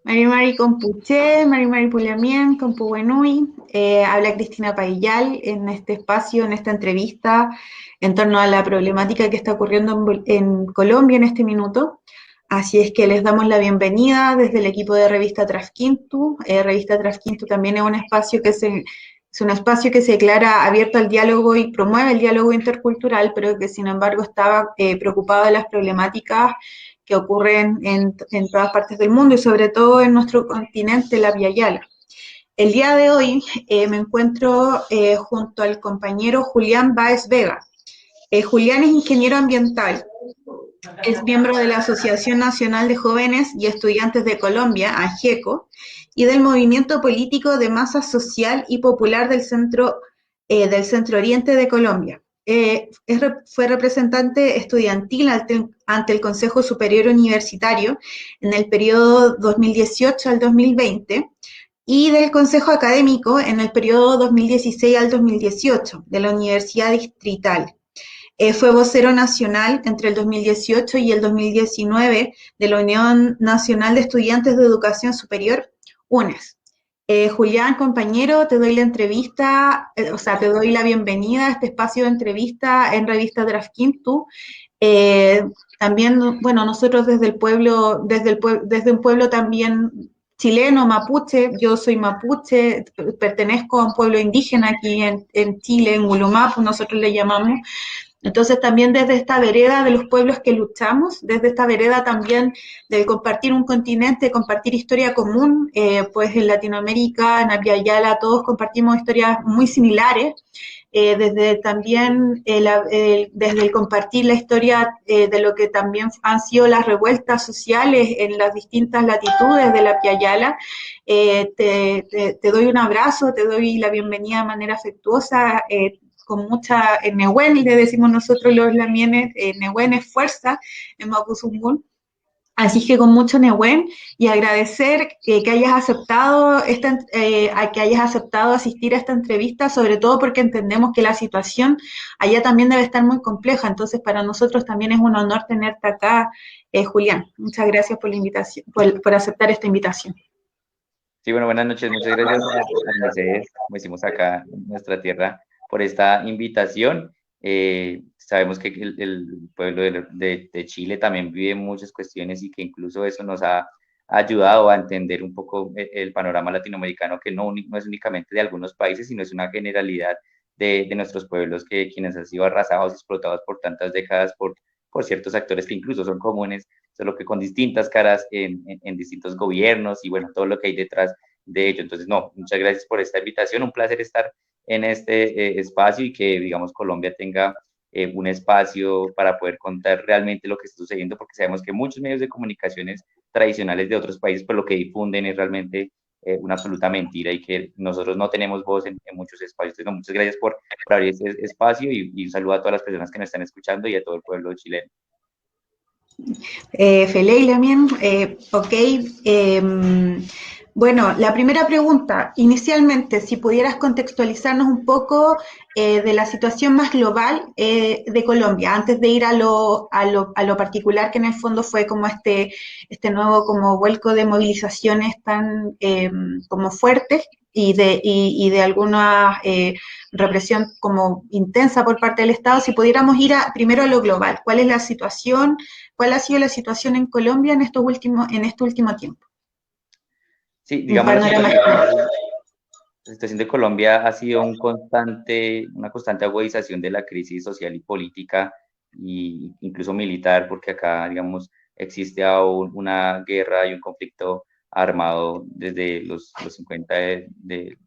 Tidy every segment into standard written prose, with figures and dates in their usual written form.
Mari Compuché, Mari Puliamien, Compuwenui, habla Cristina Paillal en este espacio, en esta entrevista, en torno a la problemática que está ocurriendo en Colombia en este minuto. Así es que les damos la bienvenida desde el equipo de Revista Trasquintu. Revista Trasquintu también es un espacio que se declara abierto al diálogo y promueve el diálogo intercultural, pero que sin embargo estaba preocupado de las problemáticas que ocurren en todas partes del mundo y sobre todo en nuestro continente, la Via Yala. El día de hoy me encuentro junto al compañero Julián Báez Vega. Julián es ingeniero ambiental, es miembro de la Asociación Nacional de Jóvenes y Estudiantes de Colombia, AGECO, y del movimiento político de masa social y popular del centro oriente de Colombia. Fue representante estudiantil ante el Consejo Superior Universitario en el periodo 2018 al 2020 y del Consejo Académico en el periodo 2016 al 2018 de la Universidad Distrital. Fue vocero nacional entre el 2018 y el 2019 de la Unión Nacional de Estudiantes de Educación Superior, UNES. Julián, compañero, te doy la entrevista, te doy la bienvenida a este espacio de entrevista en Revista Trasquintu. También, bueno, nosotros desde el pueblo, desde un pueblo también chileno, mapuche, yo soy mapuche, pertenezco a un pueblo indígena aquí en Chile, en Gulumapu, nosotros le llamamos. Entonces también desde esta vereda de los pueblos que luchamos, desde esta vereda también de compartir un continente, compartir historia común, pues en Latinoamérica, en Abya Yala, todos compartimos historias muy similares, desde también desde el compartir la historia de lo que también han sido las revueltas sociales en las distintas latitudes de la Abya Yala. Te doy un abrazo, te doy la bienvenida de manera afectuosa, con mucha Nehuen, le decimos nosotros los lamienes, Nehuen es fuerza en Mapuzungún. Así que con mucho Nehuen y agradecer que hayas aceptado que hayas aceptado asistir a esta entrevista, sobre todo porque entendemos que la situación allá también debe estar muy compleja. Entonces, para nosotros también es un honor tenerte acá, Julián. Muchas gracias por la invitación, por aceptar esta invitación. Sí, bueno, buenas noches. Muchas gracias a Mercedes, como decimos acá en nuestra tierra, por esta invitación. Sabemos que el pueblo de Chile también vive muchas cuestiones y que incluso eso nos ha ayudado a entender un poco el panorama latinoamericano, que no es únicamente de algunos países, sino es una generalidad de nuestros pueblos, quienes han sido arrasados y explotados por tantas décadas por ciertos actores que incluso son comunes, solo que con distintas caras en distintos gobiernos y bueno, todo lo que hay detrás de ello. Entonces, no, muchas gracias por esta invitación, un placer estar en este espacio y que, digamos, Colombia tenga un espacio para poder contar realmente lo que está sucediendo, porque sabemos que muchos medios de comunicaciones tradicionales de otros países, pues lo que difunden es realmente una absoluta mentira y que nosotros no tenemos voz en muchos espacios. Entonces, no, muchas gracias por abrir este espacio y un saludo a todas las personas que nos están escuchando y a todo el pueblo chileno. Feley también, ok. Bueno, la primera pregunta, inicialmente, si pudieras contextualizarnos un poco de la situación más global de Colombia, antes de ir a lo particular, que en el fondo fue como este nuevo como vuelco de movilizaciones tan como fuertes y de alguna represión como intensa por parte del Estado, si pudiéramos ir primero a lo global, ¿cuál es la situación? ¿Cuál ha sido la situación en Colombia en este último tiempo? Sí, Un digamos, panorama. la situación de Colombia ha sido una constante agudización de la crisis social y política e incluso militar, porque acá, digamos, existe aún una guerra y un conflicto armado desde los 50 del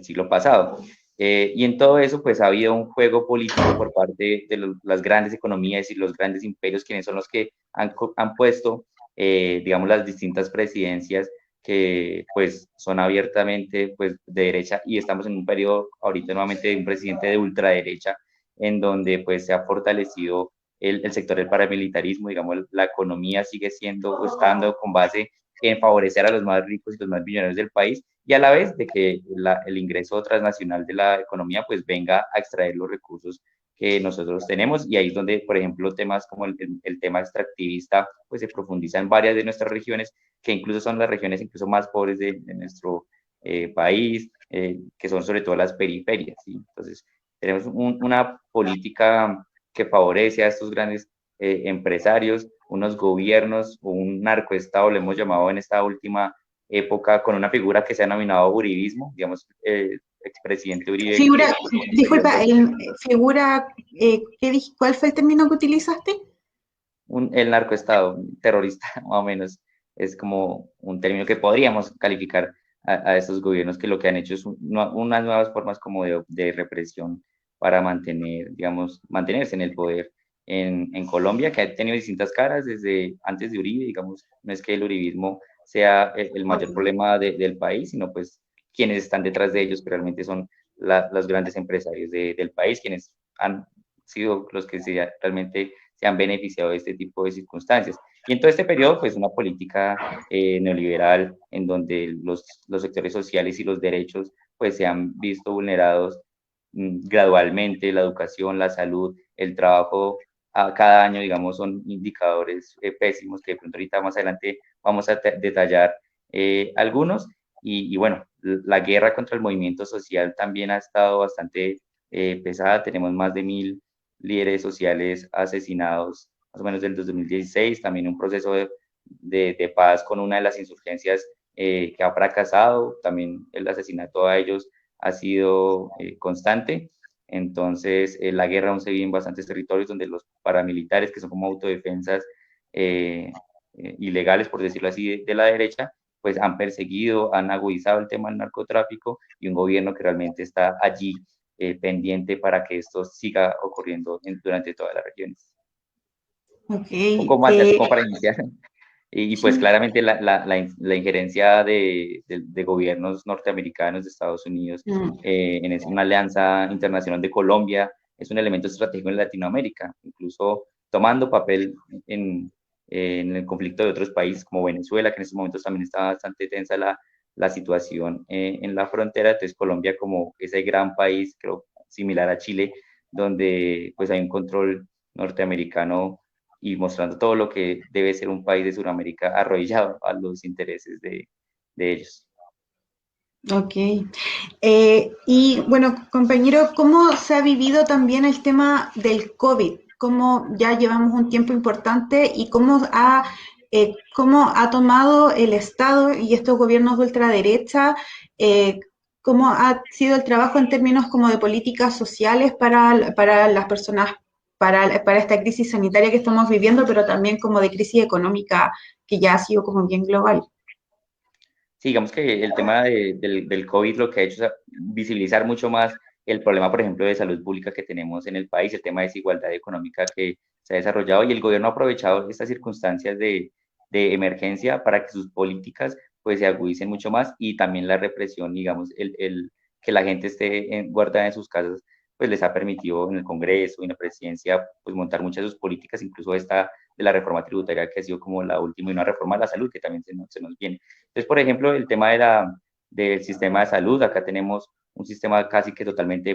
siglo pasado. Y en todo eso, pues ha habido un juego político por parte de las grandes economías y los grandes imperios, quienes son los que han puesto, digamos, las distintas presidencias que pues son abiertamente pues de derecha y estamos en un periodo ahorita nuevamente de un presidente de ultraderecha en donde pues se ha fortalecido el sector del paramilitarismo, digamos, la economía sigue estando con base en favorecer a los más ricos y los más millonarios del país y a la vez de que el ingreso transnacional de la economía pues venga a extraer los recursos que nosotros tenemos, y ahí es donde, por ejemplo, temas como el tema extractivista, pues se profundiza en varias de nuestras regiones, que incluso son las regiones incluso más pobres de nuestro país, que son sobre todo las periferias, ¿sí? Entonces, tenemos una política que favorece a estos grandes empresarios, unos gobiernos o un narcoestado, le hemos llamado en esta última época, con una figura que se ha denominado uribismo, digamos, expresidente Uribe, que Figura, estuvo en el disculpa, periodo, figura, ¿cuál fue el término que utilizaste? el narcoestado terrorista, más o menos, es como un término que podríamos calificar a estos gobiernos, que lo que han hecho es unas nuevas formas como de represión para mantener, digamos, mantenerse en el poder en Colombia, que ha tenido distintas caras desde antes de Uribe, digamos, no es que el uribismo sea el mayor problema del país, sino pues quienes están detrás de ellos, que realmente son los grandes empresarios del país, quienes han sido los que realmente se han beneficiado de este tipo de circunstancias. Y en todo este periodo, pues una política neoliberal en donde los sectores sociales y los derechos pues se han visto vulnerados gradualmente, la educación, la salud, el trabajo, a cada año, digamos, son indicadores pésimos que de pronto ahorita más adelante vamos a detallar algunos. Y bueno, la guerra contra el movimiento social también ha estado bastante pesada. Tenemos más de 1000 líderes sociales asesinados, más o menos del 2016, también un proceso de paz con una de las insurgencias que ha fracasado, también el asesinato a ellos ha sido constante. Entonces, la guerra aún se vive en bastantes territorios donde los paramilitares, que son como autodefensas ilegales, por decirlo así, de la derecha, pues han perseguido, han agudizado el tema del narcotráfico, y un gobierno que realmente está allí pendiente para que esto siga ocurriendo durante todas las regiones. Ok. Un poco más así como para iniciar. Y pues claramente la injerencia de gobiernos norteamericanos, de Estados Unidos, en una alianza internacional de Colombia, es un elemento estratégico en Latinoamérica, incluso tomando papel en el conflicto de otros países como Venezuela, que en estos momentos también está bastante tensa la situación en la frontera. Entonces Colombia, como ese gran país, creo, similar a Chile, donde pues hay un control norteamericano y mostrando todo lo que debe ser un país de Sudamérica arrodillado a los intereses de ellos. Ok. Y bueno, compañero, ¿cómo se ha vivido también el tema del COVID? ¿Cómo ya llevamos un tiempo importante y cómo ha tomado el Estado y estos gobiernos de ultraderecha, cómo ha sido el trabajo en términos como de políticas sociales para las personas, para esta crisis sanitaria que estamos viviendo, pero también como de crisis económica que ya ha sido como bien global? Sí, digamos que el tema del COVID lo que ha hecho es visibilizar mucho más el problema, por ejemplo, de salud pública que tenemos en el país, el tema de desigualdad económica que se ha desarrollado, y el gobierno ha aprovechado estas circunstancias de emergencia para que sus políticas pues se agudicen mucho más, y también la represión, digamos, que la gente esté guardada en sus casas, pues les ha permitido en el Congreso y en la presidencia pues montar muchas de sus políticas, incluso esta de la reforma tributaria que ha sido como la última, y una reforma de la salud que también se nos viene. Entonces, por ejemplo, el tema del sistema de salud, acá tenemos un sistema casi que totalmente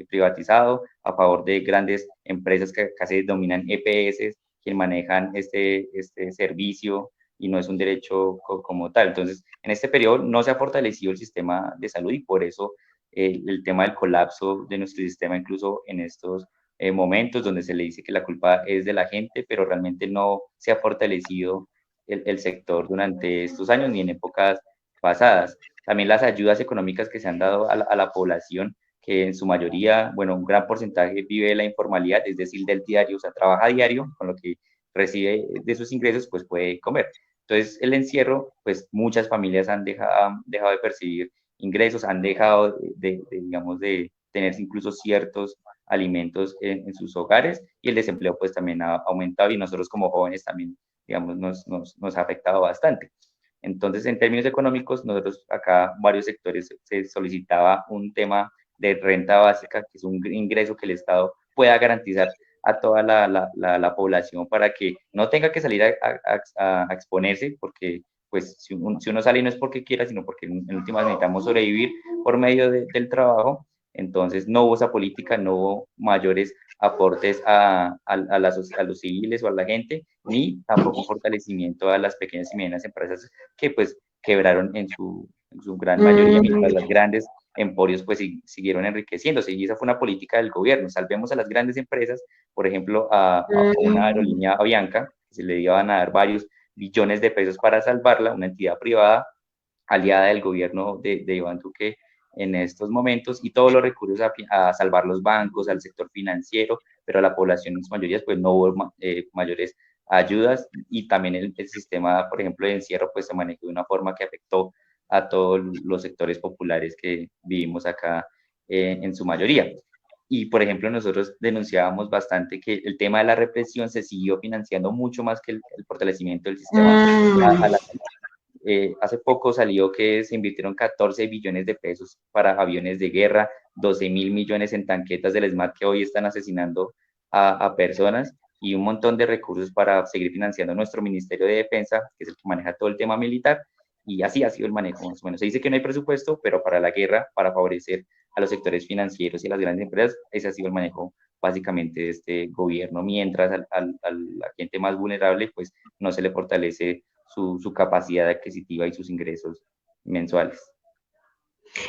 privatizado a favor de grandes empresas que casi dominan EPS, quien manejan este servicio, y no es un derecho como tal. Entonces, en este periodo no se ha fortalecido el sistema de salud, y por eso el tema del colapso de nuestro sistema, incluso en estos momentos donde se le dice que la culpa es de la gente, pero realmente no se ha fortalecido el sector durante estos años ni en épocas pasadas. También las ayudas económicas que se han dado a la población, que en su mayoría, bueno, un gran porcentaje vive de la informalidad, es decir, del diario, o sea, trabaja a diario, con lo que recibe de sus ingresos, pues puede comer. Entonces, el encierro, pues muchas familias han dejado de percibir ingresos, han dejado digamos, de tener incluso ciertos alimentos en sus hogares, y el desempleo pues también ha aumentado, y nosotros como jóvenes también, digamos, nos ha afectado bastante. Entonces, en términos económicos, nosotros acá varios sectores se solicitaba un tema de renta básica, que es un ingreso que el Estado pueda garantizar a toda la población, para que no tenga que salir a exponerse, porque pues si uno sale no es porque quiera, sino porque en últimas necesitamos sobrevivir por medio del trabajo. Entonces, no hubo esa política, no hubo mayores aportes a los civiles o a la gente, ni tampoco un fortalecimiento a las pequeñas y medianas empresas que pues quebraron en su gran mayoría, mientras las grandes emporios pues siguieron enriqueciéndose. Y esa fue una política del gobierno. Salvemos a las grandes empresas, por ejemplo, a una aerolínea Avianca, que se le iban a dar varios billones de pesos para salvarla, una entidad privada aliada del gobierno de Iván Duque en estos momentos, y todos los recursos a salvar los bancos, al sector financiero, pero a la población en su mayoría pues no hubo mayores ayudas, y también el sistema, por ejemplo, de encierro pues se manejó de una forma que afectó a todos los sectores populares que vivimos acá en su mayoría. Y, por ejemplo, nosotros denunciábamos bastante que el tema de la represión se siguió financiando mucho más que el fortalecimiento del sistema a la hace poco salió que se invirtieron 14 billones de pesos para aviones de guerra, 12.000 millones en tanquetas del ESMAD que hoy están asesinando a personas, y un montón de recursos para seguir financiando nuestro Ministerio de Defensa, que es el que maneja todo el tema militar, y así ha sido el manejo más o menos. Se dice que no hay presupuesto, pero para la guerra, para favorecer a los sectores financieros y a las grandes empresas, ese ha sido el manejo básicamente de este gobierno, mientras a la gente más vulnerable pues no se le fortalece su capacidad adquisitiva y sus ingresos mensuales.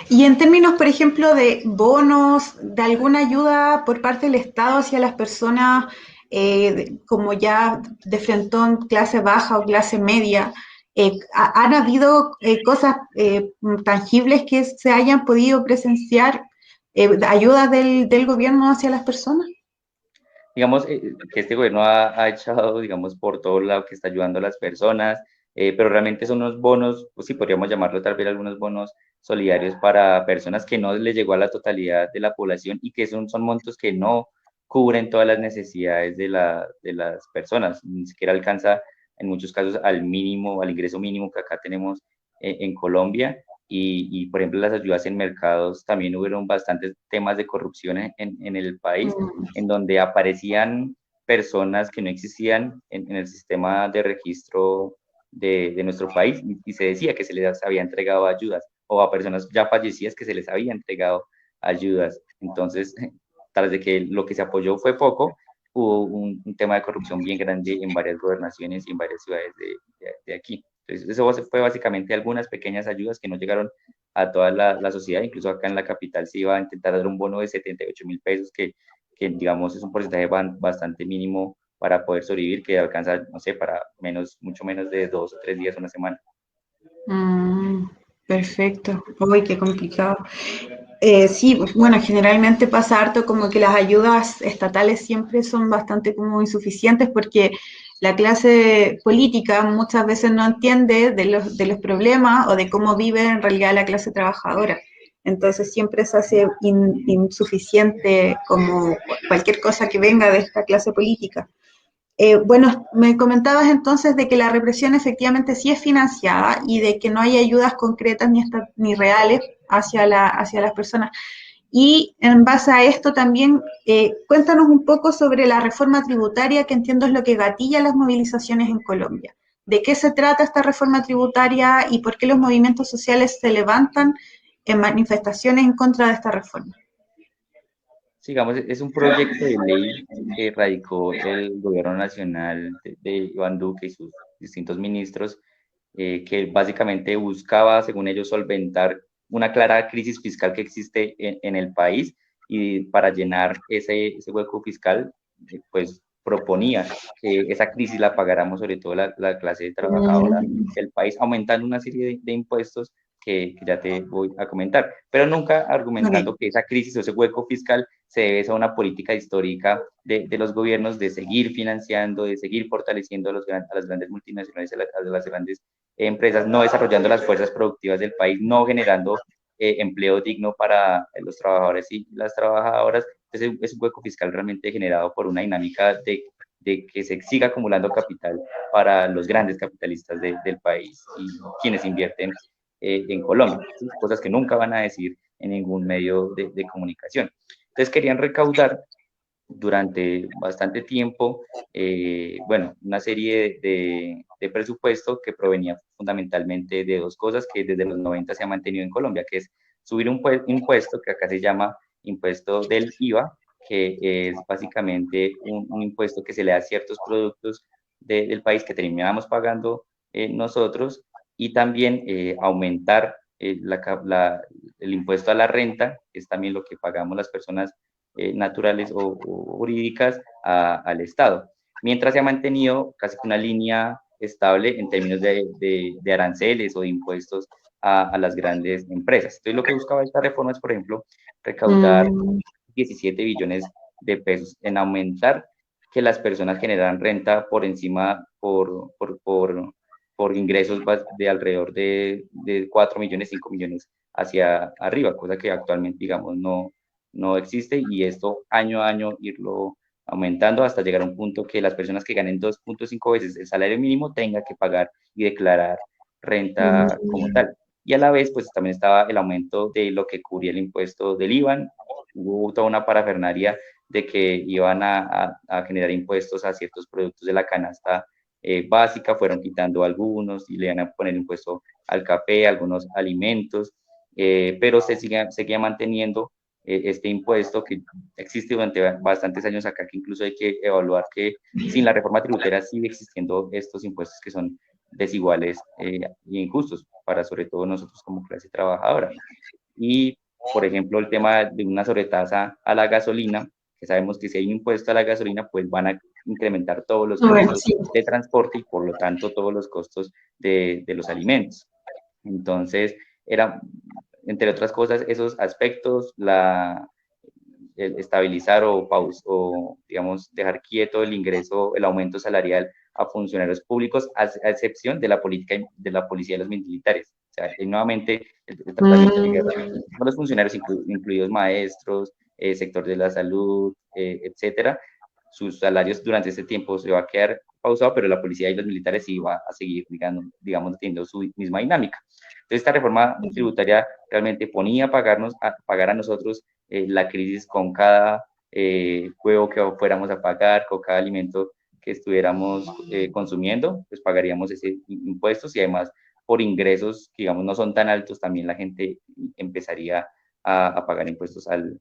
Y en términos, por ejemplo, de bonos, de alguna ayuda por parte del Estado hacia las personas como ya de frentón, clase baja o clase media, ¿han habido cosas tangibles que se hayan podido presenciar, ayudas del gobierno hacia las personas? Digamos que este gobierno ha echado, digamos, por todo lado que está ayudando a las personas, pero realmente son unos bonos, pues sí, podríamos llamarlo tal vez algunos bonos solidarios para personas que no les llegó a la totalidad de la población, y que son montos que no cubren todas las necesidades de las personas, ni siquiera alcanza en muchos casos al mínimo, al ingreso mínimo que acá tenemos en Colombia. Por ejemplo, las ayudas en mercados, también hubieron bastantes temas de corrupción en el país, en donde aparecían personas que no existían en el sistema de registro de nuestro país, y se decía que se les había entregado ayudas, o a personas ya fallecidas que se les había entregado ayudas. Entonces, tras de que lo que se apoyó fue poco, hubo un tema de corrupción bien grande en varias gobernaciones y en varias ciudades de aquí. Entonces, eso fue básicamente algunas pequeñas ayudas que no llegaron a toda la sociedad. Incluso acá en la capital se iba a intentar dar un bono de 78.000 pesos, que digamos es un porcentaje bastante mínimo para poder sobrevivir, que alcanza, no sé, para mucho menos de 2 o 3 días, una semana. Perfecto. Uy, qué complicado. Sí, pues, bueno, generalmente pasa harto como que las ayudas estatales siempre son bastante como insuficientes porque la clase política muchas veces no entiende de los problemas o de cómo vive en realidad la clase trabajadora. Entonces siempre se hace insuficiente como cualquier cosa que venga de esta clase política. Bueno, me comentabas entonces de que la represión efectivamente sí es financiada y de que no hay ayudas concretas ni reales hacia las personas. Y en base a esto también, cuéntanos un poco sobre la reforma tributaria, que entiendo es lo que gatilla las movilizaciones en Colombia. ¿De qué se trata esta reforma tributaria y por qué los movimientos sociales se levantan en manifestaciones en contra de esta reforma? Digamos, es un proyecto de ley que radicó el gobierno nacional de Iván Duque y sus distintos ministros, que básicamente buscaba, según ellos, solventar una clara crisis fiscal que existe en el país, y para llenar ese hueco fiscal, pues proponía que esa crisis la pagáramos sobre todo la clase trabajadora del país, aumentando una serie de impuestos que ya te voy a comentar, pero nunca Okay. argumentando que esa crisis o ese hueco fiscal se debe a una política histórica de los gobiernos de seguir financiando, de seguir fortaleciendo a las grandes multinacionales, a las grandes empresas, no desarrollando las fuerzas productivas del país, no generando empleo digno para los trabajadores y las trabajadoras. Entonces, es un hueco fiscal realmente generado por una dinámica de que se siga acumulando capital para los grandes capitalistas del país y quienes invierten en Colombia, ¿sí? Cosas que nunca van a decir en ningún medio de comunicación. Entonces querían recaudar durante bastante tiempo, bueno, una serie de presupuesto que provenía fundamentalmente de dos cosas que desde los 90 se ha mantenido en Colombia, que es subir un impuesto que acá se llama impuesto del IVA, que es básicamente un impuesto que se le da a ciertos productos del país que terminamos pagando nosotros, y también aumentar el impuesto a la renta, que es también lo que pagamos las personas naturales o jurídicas al Estado. Mientras se ha mantenido casi que una línea estable en términos de aranceles o de impuestos a las grandes empresas. Entonces, lo que buscaba esta reforma es, por ejemplo, recaudar 17 billones de pesos en aumentar que las personas generaran renta por encima, por ingresos de alrededor de 4 millones, 5 millones hacia arriba, cosa que actualmente, digamos, no existe, y esto año a año irlo aumentando hasta llegar a un punto que las personas que ganen 2.5 veces el salario mínimo tengan que pagar y declarar renta como tal. Y a la vez, pues también estaba el aumento de lo que cubría el impuesto del IVA. Hubo toda una parafernalia de que iban a generar impuestos a ciertos productos de la canasta básica, fueron quitando algunos y le iban a poner impuesto al café, a algunos alimentos, pero se seguía manteniendo este impuesto que existe durante bastantes años acá, que incluso hay que evaluar que sin la reforma tributaria sigue existiendo estos impuestos que son desiguales e injustos para sobre todo nosotros como clase trabajadora. Y, por ejemplo, el tema de una sobretasa a la gasolina, que sabemos que si hay un impuesto a la gasolina, pues van a incrementar todos los costos de transporte y por lo tanto todos los costos de los alimentos. Entonces, era, entre otras cosas, esos aspectos, el estabilizar o, digamos, dejar quieto el ingreso, el aumento salarial a funcionarios públicos, a excepción de la política de la policía y los militares. O sea, y nuevamente el tratamiento de guerra con los funcionarios, incluidos maestros, sector de la salud, etcétera. Sus salarios durante este tiempo se va a quedar pausado, pero la policía y los militares sí va a seguir, digamos, teniendo su misma dinámica. Entonces, esta reforma tributaria realmente ponía pagar a nosotros la crisis con cada huevo que fuéramos a pagar, con cada alimento que estuviéramos consumiendo, pues pagaríamos ese impuestos, y además por ingresos que, digamos, no son tan altos, también la gente empezaría a pagar impuestos al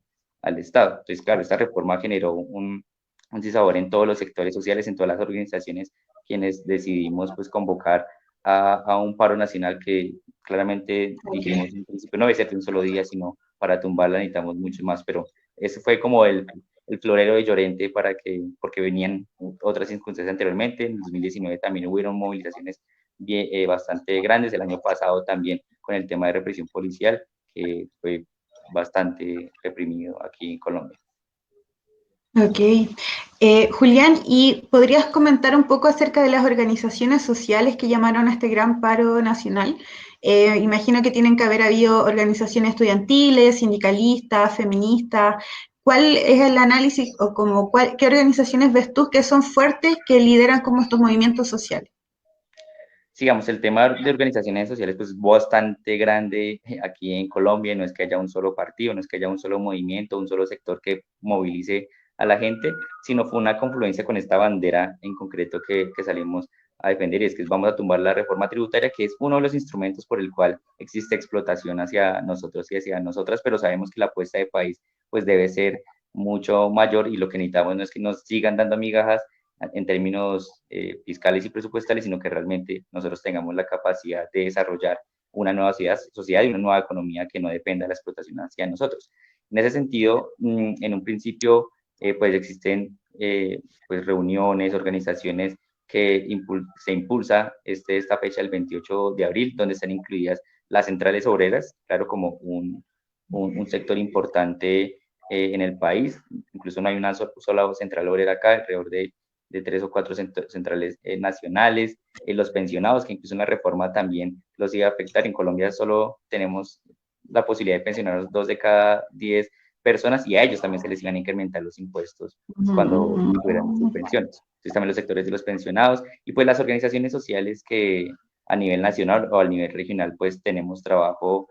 Estado. Entonces, claro, esta reforma generó un sinsabor en todos los sectores sociales, en todas las organizaciones, quienes decidimos pues convocar a un paro nacional que claramente dijimos en principio no debe ser de un solo día, sino para tumbarla necesitamos mucho más, pero ese fue como el florero de Llorente porque venían otras circunstancias anteriormente. En 2019 también hubieron movilizaciones bastante grandes, el año pasado también con el tema de represión policial, que fue bastante reprimido aquí en Colombia. Ok. Julián, ¿y podrías comentar un poco acerca de las organizaciones sociales que llamaron a este gran paro nacional? Imagino que tienen que haber habido organizaciones estudiantiles, sindicalistas, feministas. ¿Cuál es el análisis o qué organizaciones ves tú que son fuertes, que lideran como estos movimientos sociales? Sigamos, el tema de organizaciones sociales pues es bastante grande aquí en Colombia. No es que haya un solo partido, no es que haya un solo movimiento, un solo sector que movilice a la gente, sino fue una confluencia con esta bandera en concreto que salimos a defender, y es que vamos a tumbar la reforma tributaria, que es uno de los instrumentos por el cual existe explotación hacia nosotros y hacia nosotras, pero sabemos que la apuesta de país pues debe ser mucho mayor, y lo que necesitamos no es que nos sigan dando migajas en términos fiscales y presupuestales, sino que realmente nosotros tengamos la capacidad de desarrollar una nueva sociedad y una nueva economía que no dependa de la explotación hacia nosotros. En ese sentido, en un principio, pues existen pues reuniones, organizaciones que se impulsa esta fecha, el 28 de abril, donde están incluidas las centrales obreras, claro, como un sector importante en el país. Incluso no hay una sola central obrera acá, alrededor de 3 o 4 centrales nacionales, los pensionados, que incluso una reforma también los iba a afectar. En Colombia solo tenemos la posibilidad de pensionar 2 de cada 10 personas, y a ellos también se les iban a incrementar los impuestos cuando tuvieran sus pensiones. Entonces también los sectores de los pensionados y pues las organizaciones sociales que a nivel nacional o a nivel regional pues tenemos trabajo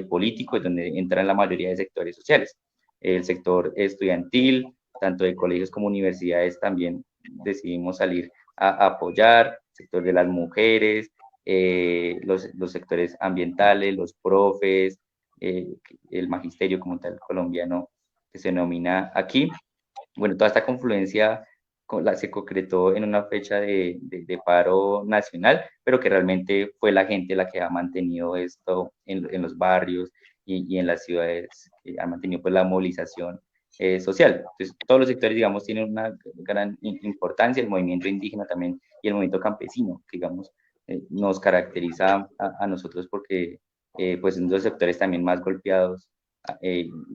político, donde entran la mayoría de sectores sociales. El sector estudiantil, tanto de colegios como universidades, también decidimos salir a apoyar, el sector de las mujeres, los sectores ambientales, los profes, el magisterio como tal colombiano que se denomina aquí. Bueno, toda esta confluencia se concretó en una fecha de paro nacional, pero que realmente fue la gente la que ha mantenido esto en los barrios y en las ciudades, que ha mantenido pues la movilización social. Entonces, todos los sectores, digamos, tienen una gran importancia, el movimiento indígena también y el movimiento campesino, que, digamos, nos caracteriza a nosotros porque pues son dos sectores también más golpeados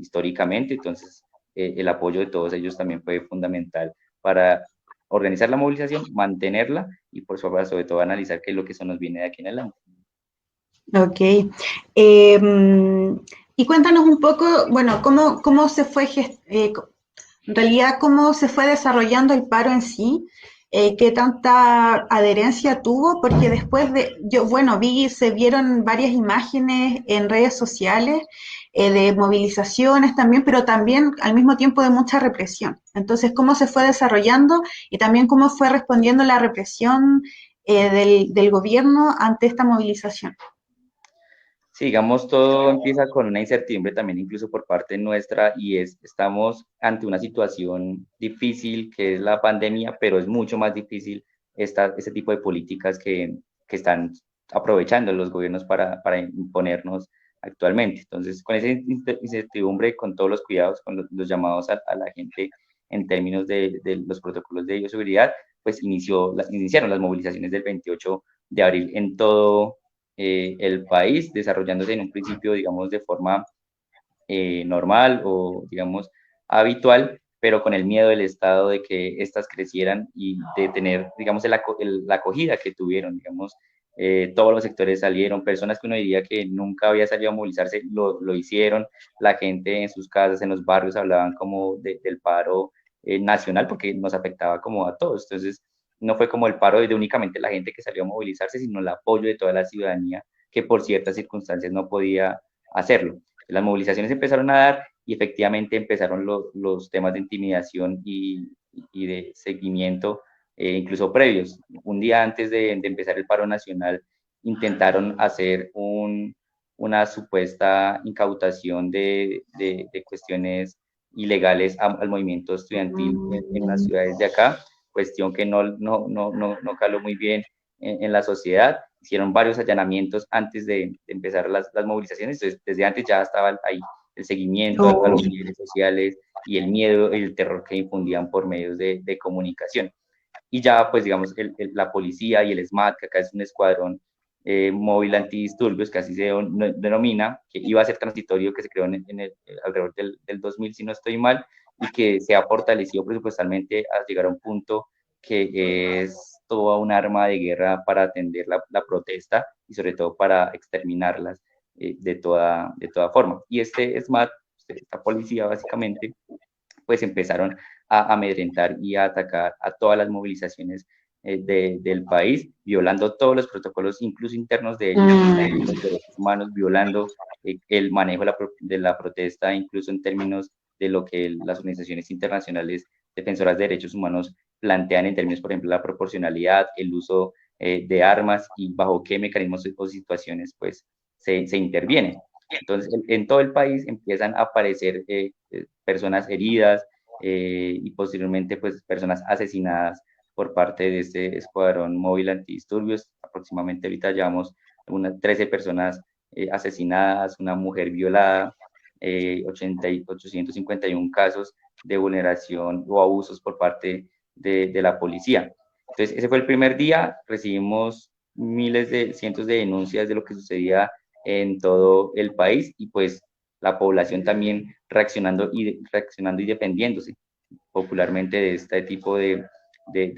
históricamente, entonces el apoyo de todos ellos también fue fundamental para organizar la movilización, mantenerla y por sobre todo analizar qué es lo que eso nos viene de aquí en adelante. Ok. Y cuéntanos un poco, bueno, cómo se fue, en realidad, cómo se fue desarrollando el paro en sí, qué tanta adherencia tuvo, porque después bueno, se vieron varias imágenes en redes sociales de movilizaciones también, pero también al mismo tiempo de mucha represión. Entonces, ¿cómo se fue desarrollando y también cómo fue respondiendo la represión del gobierno ante esta movilización? Sí, digamos, todo empieza con una incertidumbre también incluso por parte nuestra y estamos ante una situación difícil que es la pandemia, pero es mucho más difícil este tipo de políticas que están aprovechando los gobiernos para imponernos actualmente. Entonces, con esa incertidumbre, con todos los cuidados, con los llamados a la gente en términos de los protocolos de bioseguridad, pues iniciaron las movilizaciones del 28 de abril en todo el país, desarrollándose en un principio, digamos, de forma normal o, digamos, habitual, pero con el miedo del Estado de que éstas crecieran y de tener, digamos, la acogida que tuvieron, digamos, todos los sectores salieron, personas que uno diría que nunca había salido a movilizarse, lo hicieron, la gente en sus casas, en los barrios, hablaban como del paro nacional, porque nos afectaba como a todos, entonces no fue como el paro de únicamente la gente que salió a movilizarse, sino el apoyo de toda la ciudadanía que por ciertas circunstancias no podía hacerlo. Las movilizaciones empezaron a dar y efectivamente empezaron los temas de intimidación y de seguimiento, incluso previos. Un día antes de empezar el paro nacional, intentaron hacer una supuesta incautación de cuestiones ilegales al movimiento estudiantil en las ciudades de acá, cuestión que no caló muy bien en la sociedad. Hicieron varios allanamientos antes de empezar las movilizaciones, entonces desde antes ya estaba ahí el seguimiento a los líderes sociales y el miedo y el terror que infundían por medios de comunicación. Y ya, pues, digamos, la policía y el SMAT, que acá es un escuadrón móvil antidisturbios, que así se denomina, que iba a ser transitorio, que se creó alrededor del 2000, si no estoy mal, y que se ha fortalecido presupuestalmente a llegar a un punto que es toda un arma de guerra para atender la protesta y sobre todo para exterminarlas de toda forma. Y este SMAT, esta policía básicamente, pues empezaron a amedrentar y a atacar a todas las movilizaciones del país, violando todos los protocolos, incluso internos de ellos, los derechos humanos, violando el manejo de la protesta, incluso en términos de lo que las organizaciones internacionales defensoras de derechos humanos plantean en términos, por ejemplo, la proporcionalidad, el uso de armas y bajo qué mecanismos o situaciones pues se interviene. Entonces, en todo el país empiezan a aparecer personas heridas y posteriormente pues personas asesinadas por parte de este escuadrón móvil antidisturbios. Aproximadamente ahorita llevamos unas 13 personas asesinadas, una mujer violada, 851 casos de vulneración o abusos por parte de la policía. Entonces, ese fue el primer día, recibimos cientos de denuncias de lo que sucedía en todo el país y pues la población también reaccionando y defendiéndose popularmente de este tipo de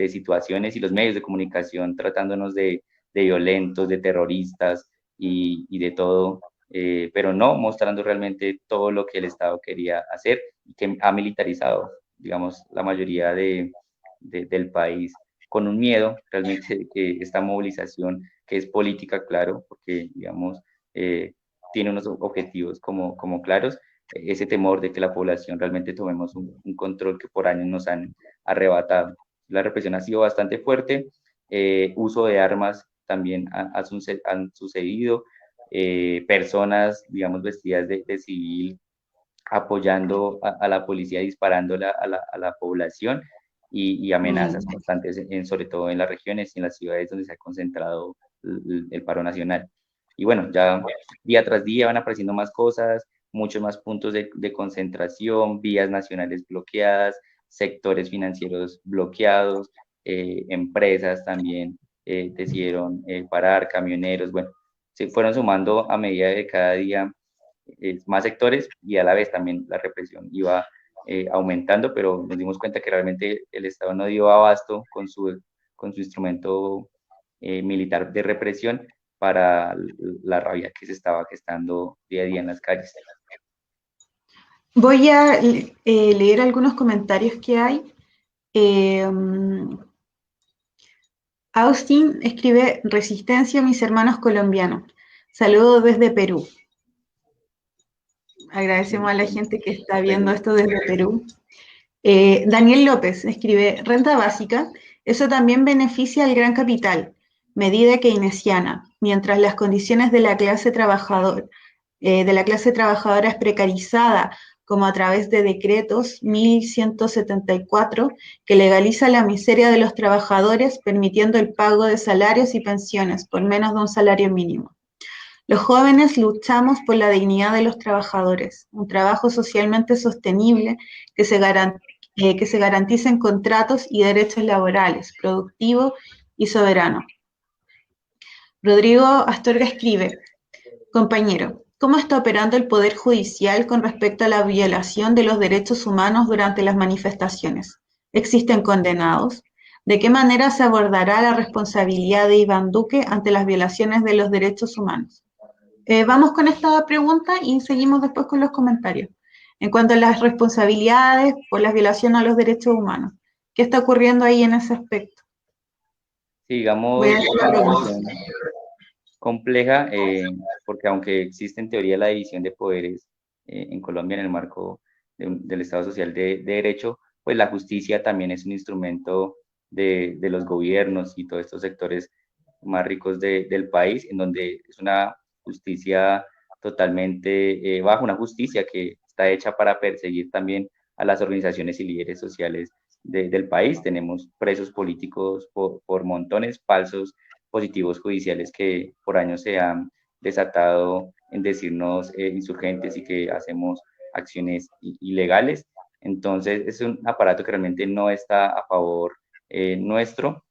situaciones y los medios de comunicación tratándonos de violentos, de terroristas y de todo, pero no mostrando realmente todo lo que el Estado quería hacer y que ha militarizado, digamos, la mayoría del país con un miedo realmente de que esta movilización, que es política, claro, porque, digamos, tiene unos objetivos como claros, ese temor de que la población realmente tomemos un control que por años nos han arrebatado. La represión ha sido bastante fuerte, uso de armas también han sucedido, personas, digamos, vestidas de civil apoyando a la policía, disparando a la población y amenazas constantes, sobre todo en las regiones y en las ciudades donde se ha concentrado el paro nacional. Y bueno, ya día tras día van apareciendo más cosas, muchos más puntos de concentración, vías nacionales bloqueadas, sectores financieros bloqueados, empresas también decidieron parar, camioneros, bueno, se fueron sumando a medida de cada día más sectores y a la vez también la represión iba aumentando, pero nos dimos cuenta que realmente el Estado no dio abasto con su instrumento militar de represión para la rabia que se estaba gestando día a día en las calles. Voy a leer algunos comentarios que hay. Austin escribe: resistencia a mis hermanos colombianos. Saludos desde Perú. Agradecemos a la gente que está viendo esto desde Perú. Daniel López escribe: renta básica, eso también beneficia al gran capital, medida keynesiana, mientras las condiciones de la clase trabajadora es precarizada, como a través de decretos 1174, que legaliza la miseria de los trabajadores, permitiendo el pago de salarios y pensiones por menos de un salario mínimo. Los jóvenes luchamos por la dignidad de los trabajadores, un trabajo socialmente sostenible que se garanticen contratos y derechos laborales, productivo y soberano. Rodrigo Astorga escribe: compañero, ¿cómo está operando el Poder Judicial con respecto a la violación de los derechos humanos durante las manifestaciones? ¿Existen condenados? ¿De qué manera se abordará la responsabilidad de Iván Duque ante las violaciones de los derechos humanos? Vamos con esta pregunta y seguimos después con los comentarios. En cuanto a las responsabilidades por la violación a los derechos humanos, ¿qué está ocurriendo ahí en ese aspecto? Sí, digamos, es una situación compleja, porque aunque existe en teoría la división de poderes en Colombia en el marco del Estado Social de Derecho, pues la justicia también es un instrumento de los gobiernos y todos estos sectores más ricos del país, en donde es una justicia totalmente baja, una justicia que está hecha para perseguir también a las organizaciones y líderes sociales del país. Tenemos presos políticos por montones, falsos positivos judiciales que por años se han desatado en decirnos insurgentes y que hacemos acciones ilegales. Entonces es un aparato que realmente no está a favor nuestro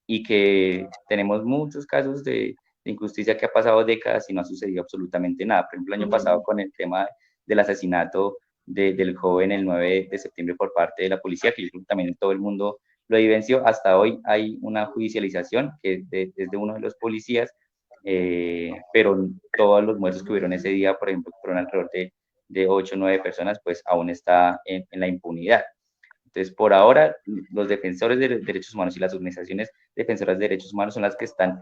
y que tenemos muchos casos de injusticia que ha pasado décadas y no ha sucedido absolutamente nada. Por ejemplo, el año pasado con el tema del asesinato del joven el 9 de septiembre por parte de la policía, que yo creo que también todo el mundo lo evidenció. Hasta hoy hay una judicialización que es de uno de los policías, pero todos los muertos que hubieron ese día, por ejemplo, fueron alrededor de 8 o 9 personas, pues aún está en la impunidad. Entonces, por ahora, los defensores de derechos humanos y las organizaciones defensoras de derechos humanos son las que están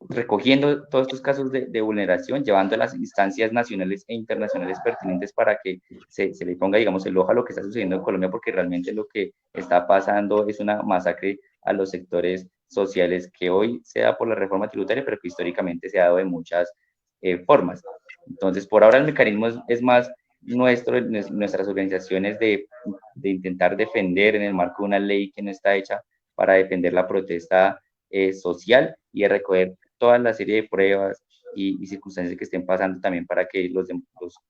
recogiendo todos estos casos de vulneración, llevando a las instancias nacionales e internacionales pertinentes para que se le ponga, digamos, el ojo a lo que está sucediendo en Colombia, porque realmente lo que está pasando es una masacre a los sectores sociales que hoy se da por la reforma tributaria, pero que históricamente se ha dado de muchas formas. Entonces, por ahora el mecanismo es más nuestras organizaciones de intentar defender en el marco de una ley que no está hecha para defender la protesta social y de recoger toda la serie de pruebas y circunstancias que estén pasando también para que los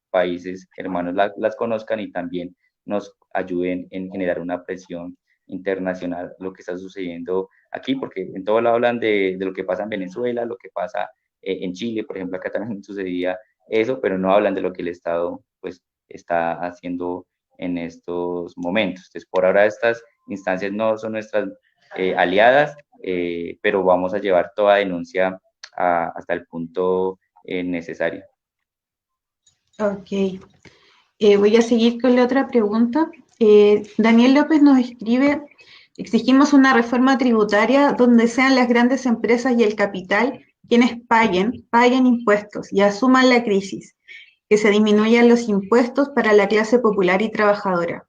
países hermanos las conozcan y también nos ayuden en generar una presión internacional lo que está sucediendo aquí, porque en todo lado hablan de lo que pasa en Venezuela, lo que pasa en Chile, por ejemplo, acá también sucedía eso, pero no hablan de lo que el Estado pues está haciendo en estos momentos. Entonces, por ahora estas instancias no son nuestras aliadas, pero vamos a llevar toda denuncia hasta el punto necesario. Ok. Voy a seguir con la otra pregunta. Daniel López nos escribe: exigimos una reforma tributaria donde sean las grandes empresas y el capital quienes paguen impuestos y asuman la crisis, que se disminuyan los impuestos para la clase popular y trabajadora,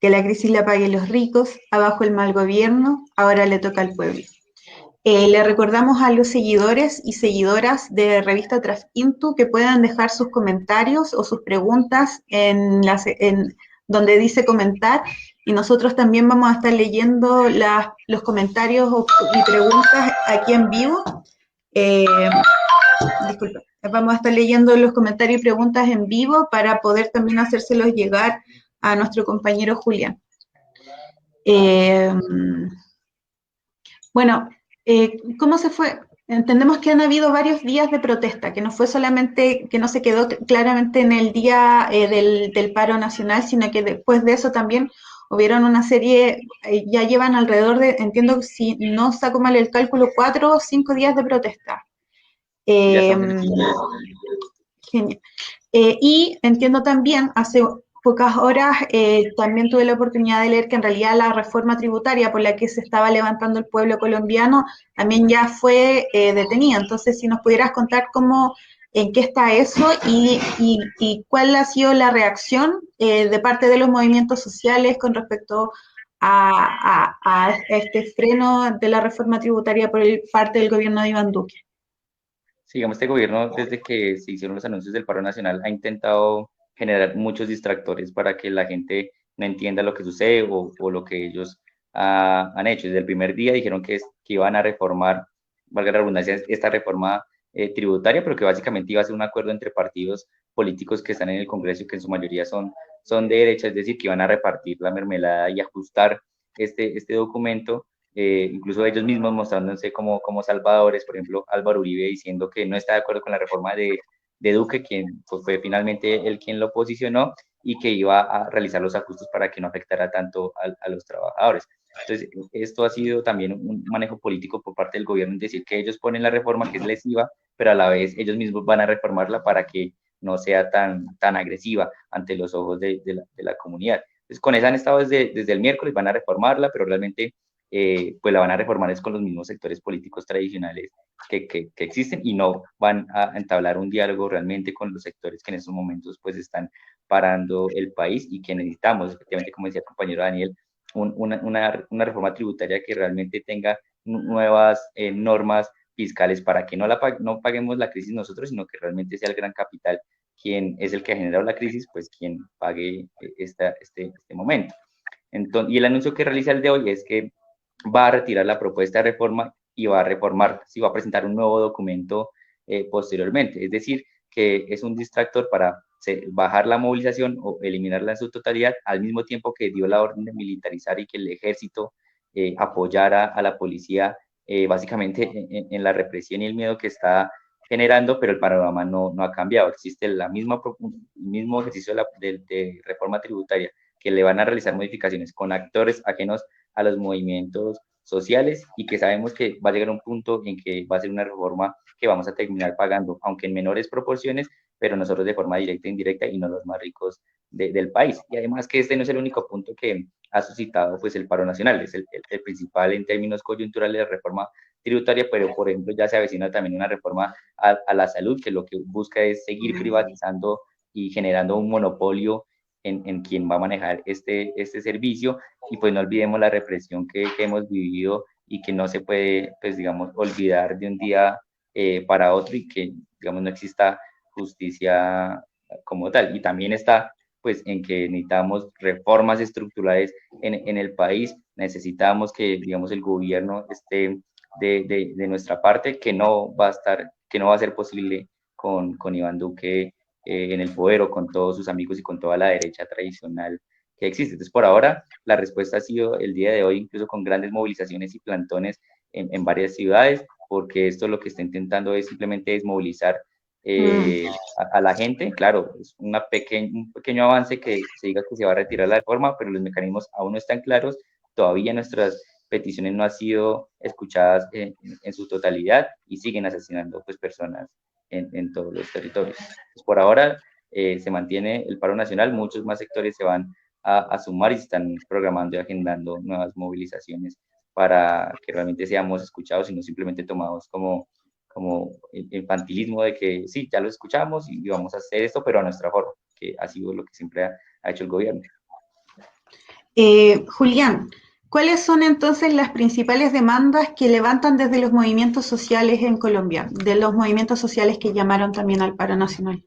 que la crisis la paguen los ricos, abajo el mal gobierno, ahora le toca al pueblo. Le recordamos a los seguidores y seguidoras de Revista Trafintu que puedan dejar sus comentarios o sus preguntas en donde dice comentar, y nosotros también vamos a estar leyendo los comentarios y preguntas aquí en vivo. Eh, Disculpa, vamos a estar leyendo los comentarios y preguntas en vivo para poder también hacérselos llegar a nuestro compañero Julián. Bueno, ¿cómo se fue? Entendemos que han habido varios días de protesta, que no fue solamente, que no se quedó claramente en el día del paro nacional, sino que después de eso también hubieron una serie, ya llevan alrededor de, entiendo, si no saco mal el cálculo, 4 o 5 días de protesta. Ya estamos en el quinto día. Genial. Y entiendo también, hace pocas horas también tuve la oportunidad de leer que en realidad la reforma tributaria por la que se estaba levantando el pueblo colombiano también ya fue detenida. Entonces, si nos pudieras contar en qué está eso y cuál ha sido la reacción de parte de los movimientos sociales con respecto a este freno de la reforma tributaria por parte del gobierno de Iván Duque. Sí, digamos, este gobierno, desde que se hicieron los anuncios del paro nacional, ha intentado generar muchos distractores para que la gente no entienda lo que sucede o lo que ellos han hecho. Desde el primer día dijeron que iban a reformar, valga la redundancia, esta reforma tributaria, pero que básicamente iba a ser un acuerdo entre partidos políticos que están en el Congreso y que en su mayoría son de derecha, es decir, que iban a repartir la mermelada y ajustar este documento, incluso ellos mismos mostrándose como salvadores. Por ejemplo, Álvaro Uribe diciendo que no está de acuerdo con la reforma de Duque, quien pues, fue finalmente el quien lo posicionó, y que iba a realizar los ajustes para que no afectara tanto a los trabajadores. Entonces, esto ha sido también un manejo político por parte del gobierno, en decir que ellos ponen la reforma que es lesiva, pero a la vez ellos mismos van a reformarla para que no sea tan agresiva ante los ojos de la comunidad. Entonces, con esa han estado desde el miércoles, van a reformarla, pero realmente pues la van a reformar es con los mismos sectores políticos tradicionales que existen, y no van a entablar un diálogo realmente con los sectores que en estos momentos pues están parando el país y que necesitamos, efectivamente, como decía el compañero Daniel, una reforma tributaria que realmente tenga nuevas normas fiscales para que no paguemos la crisis nosotros, sino que realmente sea el gran capital quien es el que ha generado la crisis, pues quien pague este momento. Entonces, y el anuncio que realiza el de hoy es que va a retirar la propuesta de reforma y va a reformar, sí, va a presentar un nuevo documento posteriormente. Es decir, que es un distractor para bajar la movilización o eliminarla en su totalidad, al mismo tiempo que dio la orden de militarizar y que el ejército apoyara a la policía básicamente en la represión y el miedo que está generando, pero el panorama no ha cambiado. Existe el mismo ejercicio de reforma tributaria, que le van a realizar modificaciones con actores ajenos a los movimientos sociales, y que sabemos que va a llegar un punto en que va a ser una reforma que vamos a terminar pagando, aunque en menores proporciones, pero nosotros de forma directa e indirecta, y no los más ricos del país. Y además que este no es el único punto que ha suscitado pues el paro nacional, es el principal en términos coyunturales de la reforma tributaria, pero por ejemplo ya se avecina también una reforma a la salud, que lo que busca es seguir privatizando y generando un monopolio en quien va a manejar este servicio. Y pues no olvidemos la represión que hemos vivido y que no se puede, pues digamos, olvidar de un día para otro, y que, digamos, no exista justicia como tal. Y también está, pues, en que necesitamos reformas estructurales en el país, necesitamos que, digamos, el gobierno esté de nuestra parte, que no va a ser posible con Iván Duque en el poder, o con todos sus amigos y con toda la derecha tradicional que existe. Entonces, por ahora, la respuesta ha sido el día de hoy, incluso con grandes movilizaciones y plantones en varias ciudades, porque esto lo que está intentando es simplemente desmovilizar a la gente. Claro, es un pequeño avance que se diga que se va a retirar la reforma, pero los mecanismos aún no están claros. Todavía nuestras peticiones no han sido escuchadas en su totalidad, y siguen asesinando pues personas en todos los territorios. Pues por ahora se mantiene el paro nacional, muchos más sectores se van a sumar y están programando y agendando nuevas movilizaciones para que realmente seamos escuchados y no simplemente tomados como infantilismo de que sí, ya lo escuchamos y vamos a hacer esto, pero a nuestra forma, que ha sido lo que siempre ha hecho el gobierno. Julián, ¿Cuáles son entonces las principales demandas que levantan desde los movimientos sociales en Colombia, de los movimientos sociales que llamaron también al paro nacional?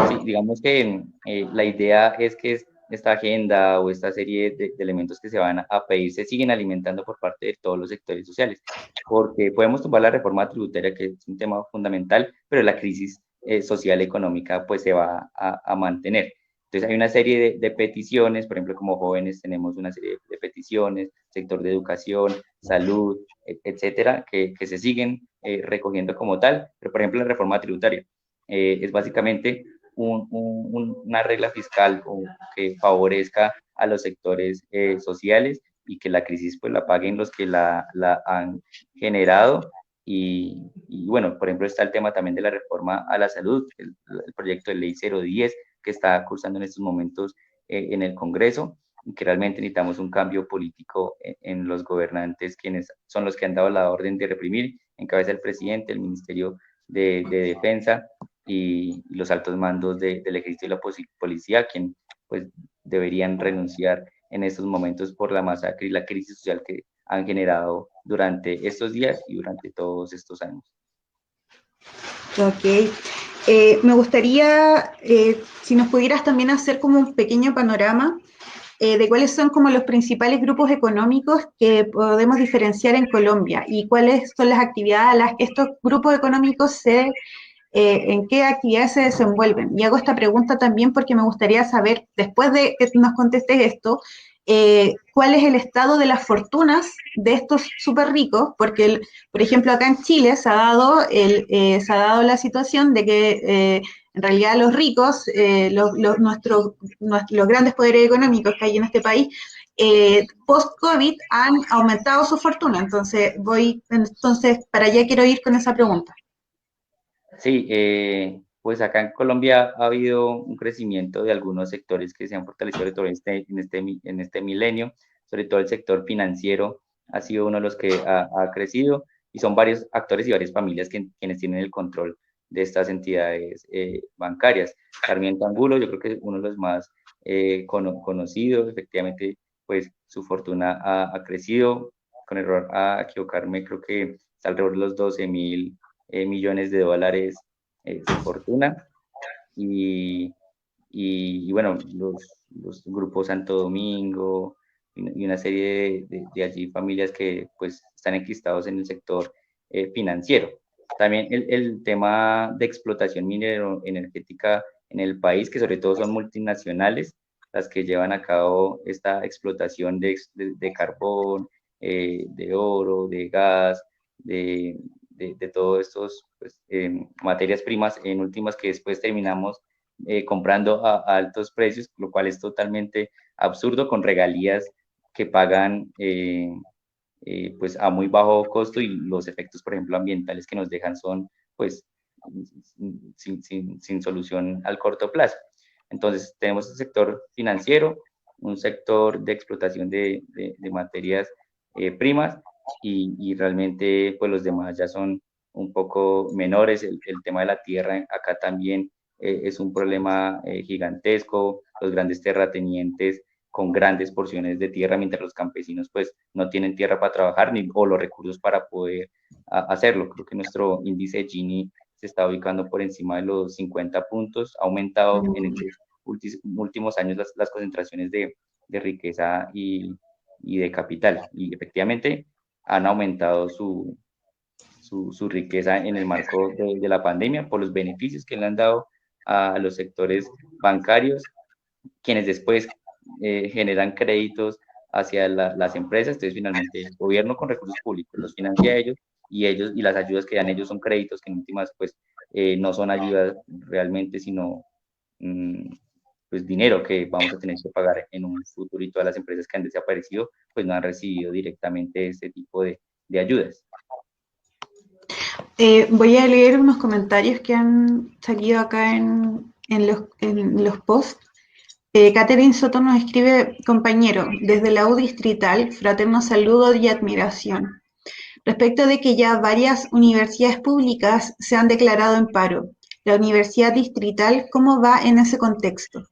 Sí, digamos que la idea es que esta agenda o esta serie de elementos que se van a pedir se siguen alimentando por parte de todos los sectores sociales, porque podemos tumbar la reforma tributaria, que es un tema fundamental, pero la crisis social económica pues se va a mantener. Entonces hay una serie de peticiones, por ejemplo, como jóvenes tenemos una serie de peticiones, sector de educación, salud, etcétera, que se siguen recogiendo como tal, pero por ejemplo la reforma tributaria es básicamente una regla fiscal que favorezca a los sectores sociales y que la crisis pues la paguen los que la han generado. Y, bueno, por ejemplo, está el tema también de la reforma a la salud, el proyecto de ley 010 que está cursando en estos momentos en el Congreso, y que realmente necesitamos un cambio político en los gobernantes, quienes son los que han dado la orden de reprimir, en cabeza del presidente, el Ministerio de Defensa, y los altos mandos del ejército y la policía, quien pues deberían renunciar en estos momentos por la masacre y la crisis social que han generado durante estos días y durante todos estos años. Ok. Me gustaría, si nos pudieras también hacer como un pequeño panorama de cuáles son como los principales grupos económicos que podemos diferenciar en Colombia y cuáles son las actividades a las que estos grupos económicos en qué actividades se desenvuelven. Y hago esta pregunta también porque me gustaría saber, después de que nos contestes esto, cuál es el estado de las fortunas de estos súper ricos, porque, por ejemplo, acá en Chile se ha dado la situación de que en realidad los ricos, los grandes poderes económicos que hay en este país, post-COVID han aumentado su fortuna. Entonces, para allá quiero ir con esa pregunta. Sí, pues acá en Colombia ha habido un crecimiento de algunos sectores que se han fortalecido sobre todo en este milenio, sobre todo el sector financiero ha sido uno de los que ha crecido, y son varios actores y varias familias quienes tienen el control de estas entidades bancarias. Sarmiento Angulo, yo creo que es uno de los más conocidos, efectivamente, pues su fortuna ha crecido, con error a equivocarme, creo que está alrededor de los 12.000 millones de dólares su fortuna. Y bueno, los grupos Santo Domingo y una serie de allí familias que pues están enquistados en el sector financiero. También el tema de explotación minero energética en el país, que sobre todo son multinacionales las que llevan a cabo esta explotación de carbón, de oro, de gas, de todos estos pues, materias primas en últimas que después terminamos comprando a altos precios, lo cual es totalmente absurdo, con regalías que pagan pues a muy bajo costo, y los efectos, por ejemplo, ambientales que nos dejan son pues sin solución al corto plazo. Entonces tenemos un sector financiero, un sector de explotación de materias primas, y realmente pues los demás ya son un poco menores. El tema de la tierra acá también es un problema gigantesco, los grandes terratenientes con grandes porciones de tierra, mientras los campesinos pues no tienen tierra para trabajar o los recursos para poder hacerlo. Creo que nuestro índice de Gini se está ubicando por encima de los 50 puntos, ha aumentado en estos últimos años las concentraciones de riqueza y de capital, y efectivamente han aumentado su riqueza en el marco de la pandemia por los beneficios que le han dado a los sectores bancarios, quienes después generan créditos hacia las empresas. Entonces finalmente el gobierno con recursos públicos los financia a ellos, y las ayudas que dan ellos son créditos que en últimas pues no son ayudas realmente, sino pues dinero que vamos a tener que pagar en un futuro, y todas las empresas que han desaparecido pues no han recibido directamente este tipo de ayudas. Voy a leer unos comentarios que han salido acá en los posts. Catherine Soto nos escribe: compañero, desde la U Distrital, fraterno saludo y admiración. Respecto de que ya varias universidades públicas se han declarado en paro, ¿la Universidad Distrital cómo va en ese contexto?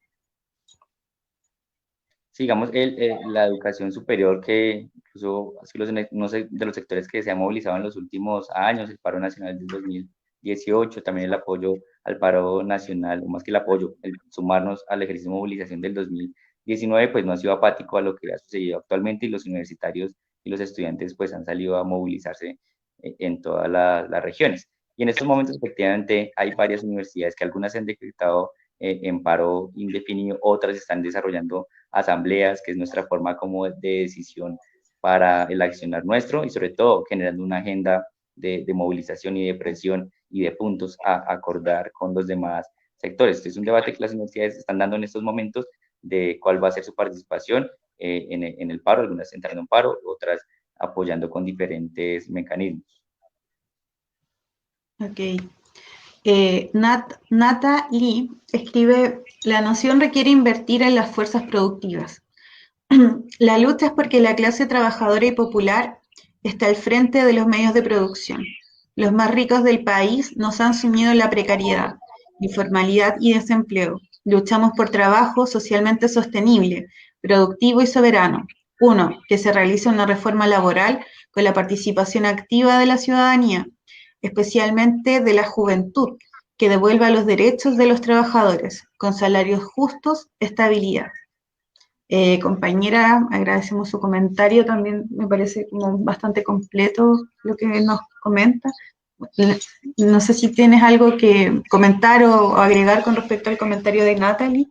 Sí, digamos, la educación superior, que incluso ha sido uno de los sectores que se ha movilizado en los últimos años, el paro nacional del 2018, también el apoyo al paro nacional, o más que el apoyo, el sumarnos al ejercicio de movilización del 2019, pues no ha sido apático a lo que ha sucedido actualmente, y los universitarios y los estudiantes pues han salido a movilizarse en todas las regiones. Y en estos momentos, efectivamente, hay varias universidades que algunas se han decretado en paro indefinido, otras están desarrollando asambleas, que es nuestra forma como de decisión para el accionar nuestro, y sobre todo generando una agenda de movilización y de presión y de puntos a acordar con los demás sectores. Este es un debate que las universidades están dando en estos momentos de cuál va a ser su participación en el paro, algunas entrando en paro, otras apoyando con diferentes mecanismos. Ok. Nata Lee escribe, la nación requiere invertir en las fuerzas productivas. La lucha es porque la clase trabajadora y popular está al frente de los medios de producción. Los más ricos del país nos han sumido en la precariedad, informalidad y desempleo. Luchamos por trabajo socialmente sostenible, productivo y soberano. Uno, que se realice una reforma laboral con la participación activa de la ciudadanía, especialmente de la juventud, que devuelva los derechos de los trabajadores, con salarios justos, estabilidad. Compañera, agradecemos su comentario, también me parece como bastante completo lo que nos comenta. No sé si tienes algo que comentar o agregar con respecto al comentario de Natalie.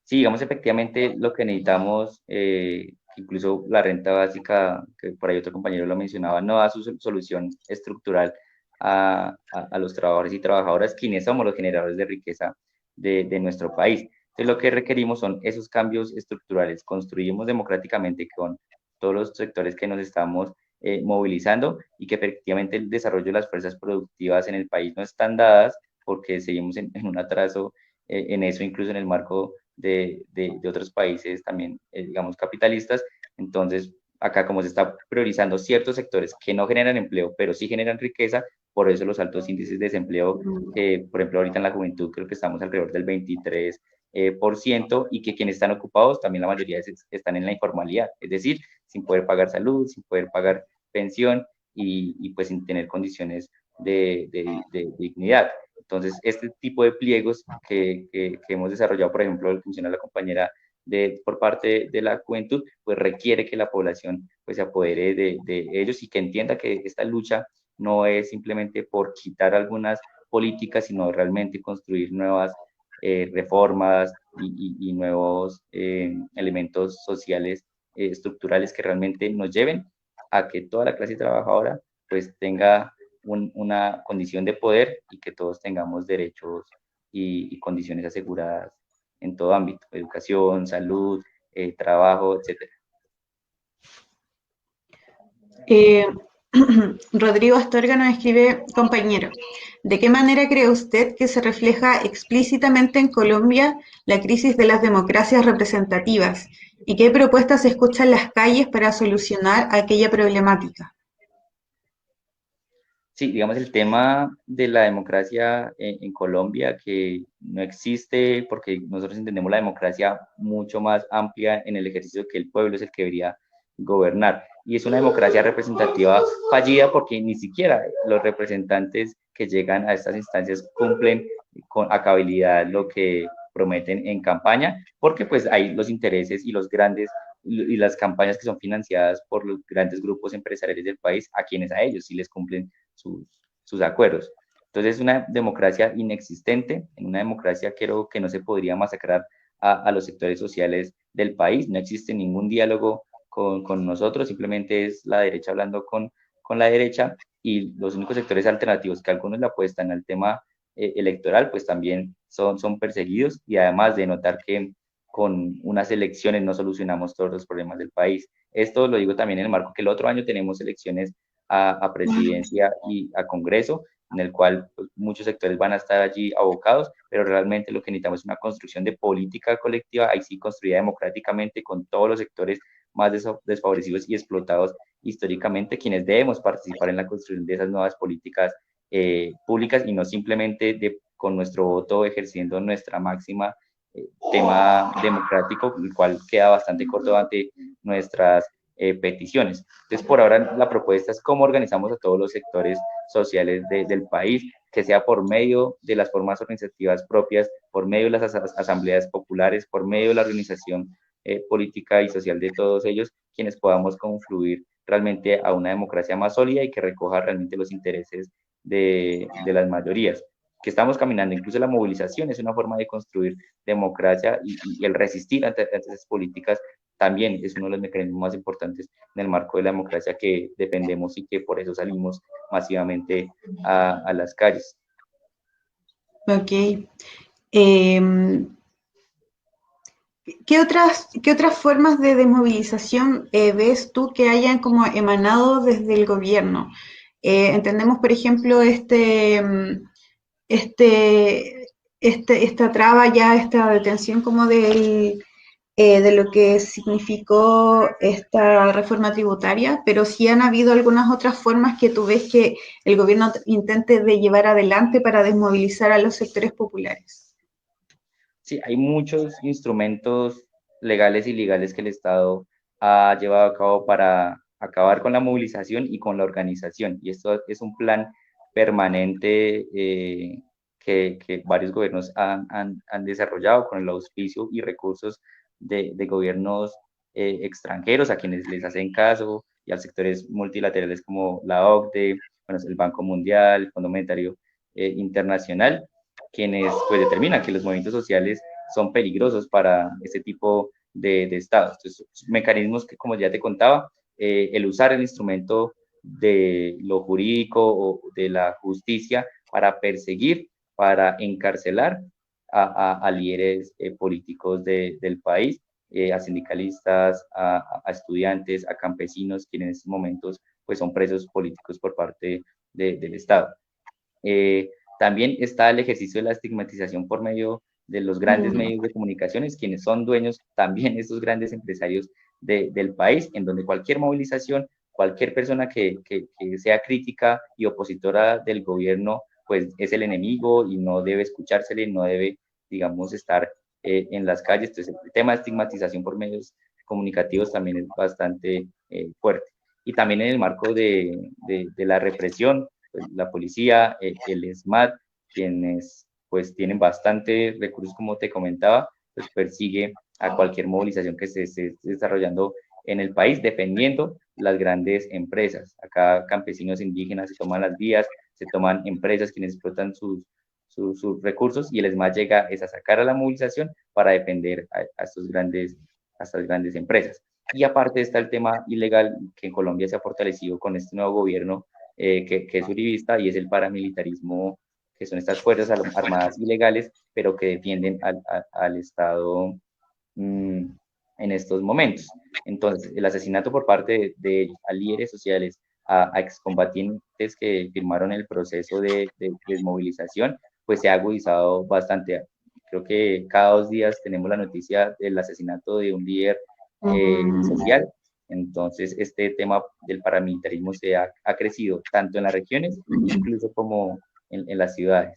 Sí, digamos, efectivamente lo que necesitamos, incluso la renta básica, que por ahí otro compañero lo mencionaba, no da su solución estructural a los trabajadores y trabajadoras, quienes somos los generadores de riqueza de nuestro país. Entonces, lo que requerimos son esos cambios estructurales. Construimos democráticamente con todos los sectores que nos estamos movilizando, y que efectivamente el desarrollo de las fuerzas productivas en el país no están dadas, porque seguimos en un atraso en eso, incluso en el marco de otros países también, digamos, capitalistas. Entonces, acá como se está priorizando ciertos sectores que no generan empleo, pero sí generan riqueza, por eso los altos índices de desempleo, por ejemplo, ahorita en la juventud creo que estamos alrededor del 23%, y que quienes están ocupados, también la mayoría están en la informalidad, es decir, sin poder pagar salud, sin poder pagar pensión, y pues sin tener condiciones de dignidad. Entonces, este tipo de pliegos que hemos desarrollado, por ejemplo, el que menciona la compañera, por parte de la juventud, pues requiere que la población pues, se apodere de ellos, y que entienda que esta lucha no es simplemente por quitar algunas políticas, sino realmente construir nuevas reformas y nuevos elementos sociales estructurales que realmente nos lleven a que toda la clase trabajadora pues tenga una condición de poder, y que todos tengamos derechos y condiciones aseguradas en todo ámbito: educación, salud, trabajo, etc. Eh, Rodrigo Astorga nos escribe, compañero, ¿de qué manera cree usted que se refleja explícitamente en Colombia la crisis de las democracias representativas? ¿Y qué propuestas se escuchan en las calles para solucionar aquella problemática? Sí, digamos, el tema de la democracia en Colombia, que no existe, porque nosotros entendemos la democracia mucho más amplia en el ejercicio que el pueblo es el que debería gobernar. Y es una democracia representativa fallida, porque ni siquiera los representantes que llegan a estas instancias cumplen a cabalidad lo que prometen en campaña, porque pues hay los intereses y los grandes y las campañas que son financiadas por los grandes grupos empresariales del país, a quienes a ellos sí les cumplen sus acuerdos. Entonces es una democracia inexistente. En una democracia creo que no se podría masacrar a los sectores sociales del país. No existe ningún diálogo con nosotros, simplemente es la derecha hablando con la derecha, y los únicos sectores alternativos que algunos le apuestan al tema electoral, pues también son perseguidos, y además de notar que con unas elecciones no solucionamos todos los problemas del país. Esto lo digo también en el marco que el otro año tenemos elecciones a presidencia y a Congreso, en el cual pues, muchos sectores van a estar allí abocados, pero realmente lo que necesitamos es una construcción de política colectiva, ahí sí construida democráticamente, con todos los sectores más desfavorecidos y explotados históricamente, quienes debemos participar en la construcción de esas nuevas políticas públicas, y no simplemente con nuestro voto ejerciendo nuestra máxima tema democrático, el cual queda bastante corto ante nuestras peticiones. Entonces, por ahora la propuesta es cómo organizamos a todos los sectores sociales del país, que sea por medio de las formas organizativas propias, por medio de las asambleas populares, por medio de la organización política y social de todos ellos, quienes podamos confluir realmente a una democracia más sólida y que recoja realmente los intereses de las mayorías. Que estamos caminando, incluso la movilización es una forma de construir democracia y el resistir ante esas políticas también es uno de los mecanismos más importantes en el marco de la democracia que defendemos y que por eso salimos masivamente a las calles. Ok. Eh, qué otras formas de desmovilización ves tú que hayan como emanado desde el gobierno? Entendemos, por ejemplo, este, esta traba ya, esta detención como de lo que significó esta reforma tributaria, pero sí han habido algunas otras formas que tú ves que el gobierno intente de llevar adelante para desmovilizar a los sectores populares. Sí, hay muchos instrumentos legales y legales que el Estado ha llevado a cabo para acabar con la movilización y con la organización. Y esto es un plan permanente que varios gobiernos han desarrollado con el auspicio y recursos de gobiernos extranjeros a quienes les hacen caso y a sectores multilaterales como la OCDE, bueno, el Banco Mundial, el Fondo Monetario Internacional, quienes pues determinan que los movimientos sociales son peligrosos para este tipo de estados. Entonces, mecanismos que, como ya te contaba, el usar el instrumento de lo jurídico o de la justicia para perseguir, para encarcelar a líderes políticos del país, a sindicalistas, a estudiantes, a campesinos, quienes en estos momentos pues, son presos políticos por parte del Estado. También está el ejercicio de la estigmatización por medio de los grandes medios de comunicaciones, quienes son dueños también de estos grandes empresarios del país, en donde cualquier movilización, cualquier persona que sea crítica y opositora del gobierno, pues es el enemigo y no debe escuchársele, no debe, digamos, estar en las calles. Entonces, el tema de estigmatización por medios comunicativos también es bastante fuerte. Y también en el marco de la represión, pues, la policía, el ESMAD, quienes pues tienen bastante recursos, como te comentaba, pues persigue a cualquier movilización que se esté desarrollando en el país, defendiendo las grandes empresas. Acá campesinos indígenas se toman las vías, se toman empresas quienes explotan sus recursos y el ESMAD llega es a sacar a la movilización para defender a estas grandes empresas. Y aparte está el tema ilegal que en Colombia se ha fortalecido con este nuevo gobierno que es uribista y es el paramilitarismo, que son estas fuerzas armadas ilegales, pero que defienden al Estado en estos momentos. Entonces, el asesinato por parte de líderes sociales, a excombatientes que firmaron el proceso de desmovilización, pues se ha agudizado bastante. Creo que cada 2 días tenemos la noticia del asesinato de un líder social. Entonces, este tema del paramilitarismo ha crecido tanto en las regiones, incluso como en las ciudades.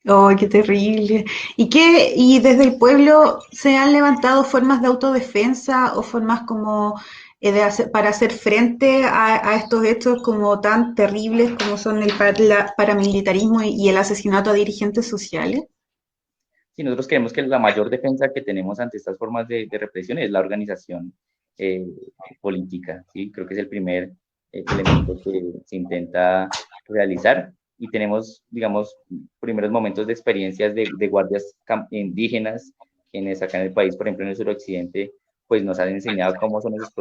¡Oh, qué terrible! ¿Y desde el pueblo se han levantado formas de autodefensa o formas como para hacer frente a estos hechos como tan terribles como son el paramilitarismo y el asesinato a dirigentes sociales? Sí, nosotros creemos que la mayor defensa que tenemos ante estas formas de represión es la organización eh, política, ¿sí? Creo que es el primer elemento que se intenta realizar y tenemos, digamos, primeros momentos de experiencias de guardias indígenas, quienes acá en el país, por ejemplo, en el suroccidente, pues nos han enseñado cómo son esos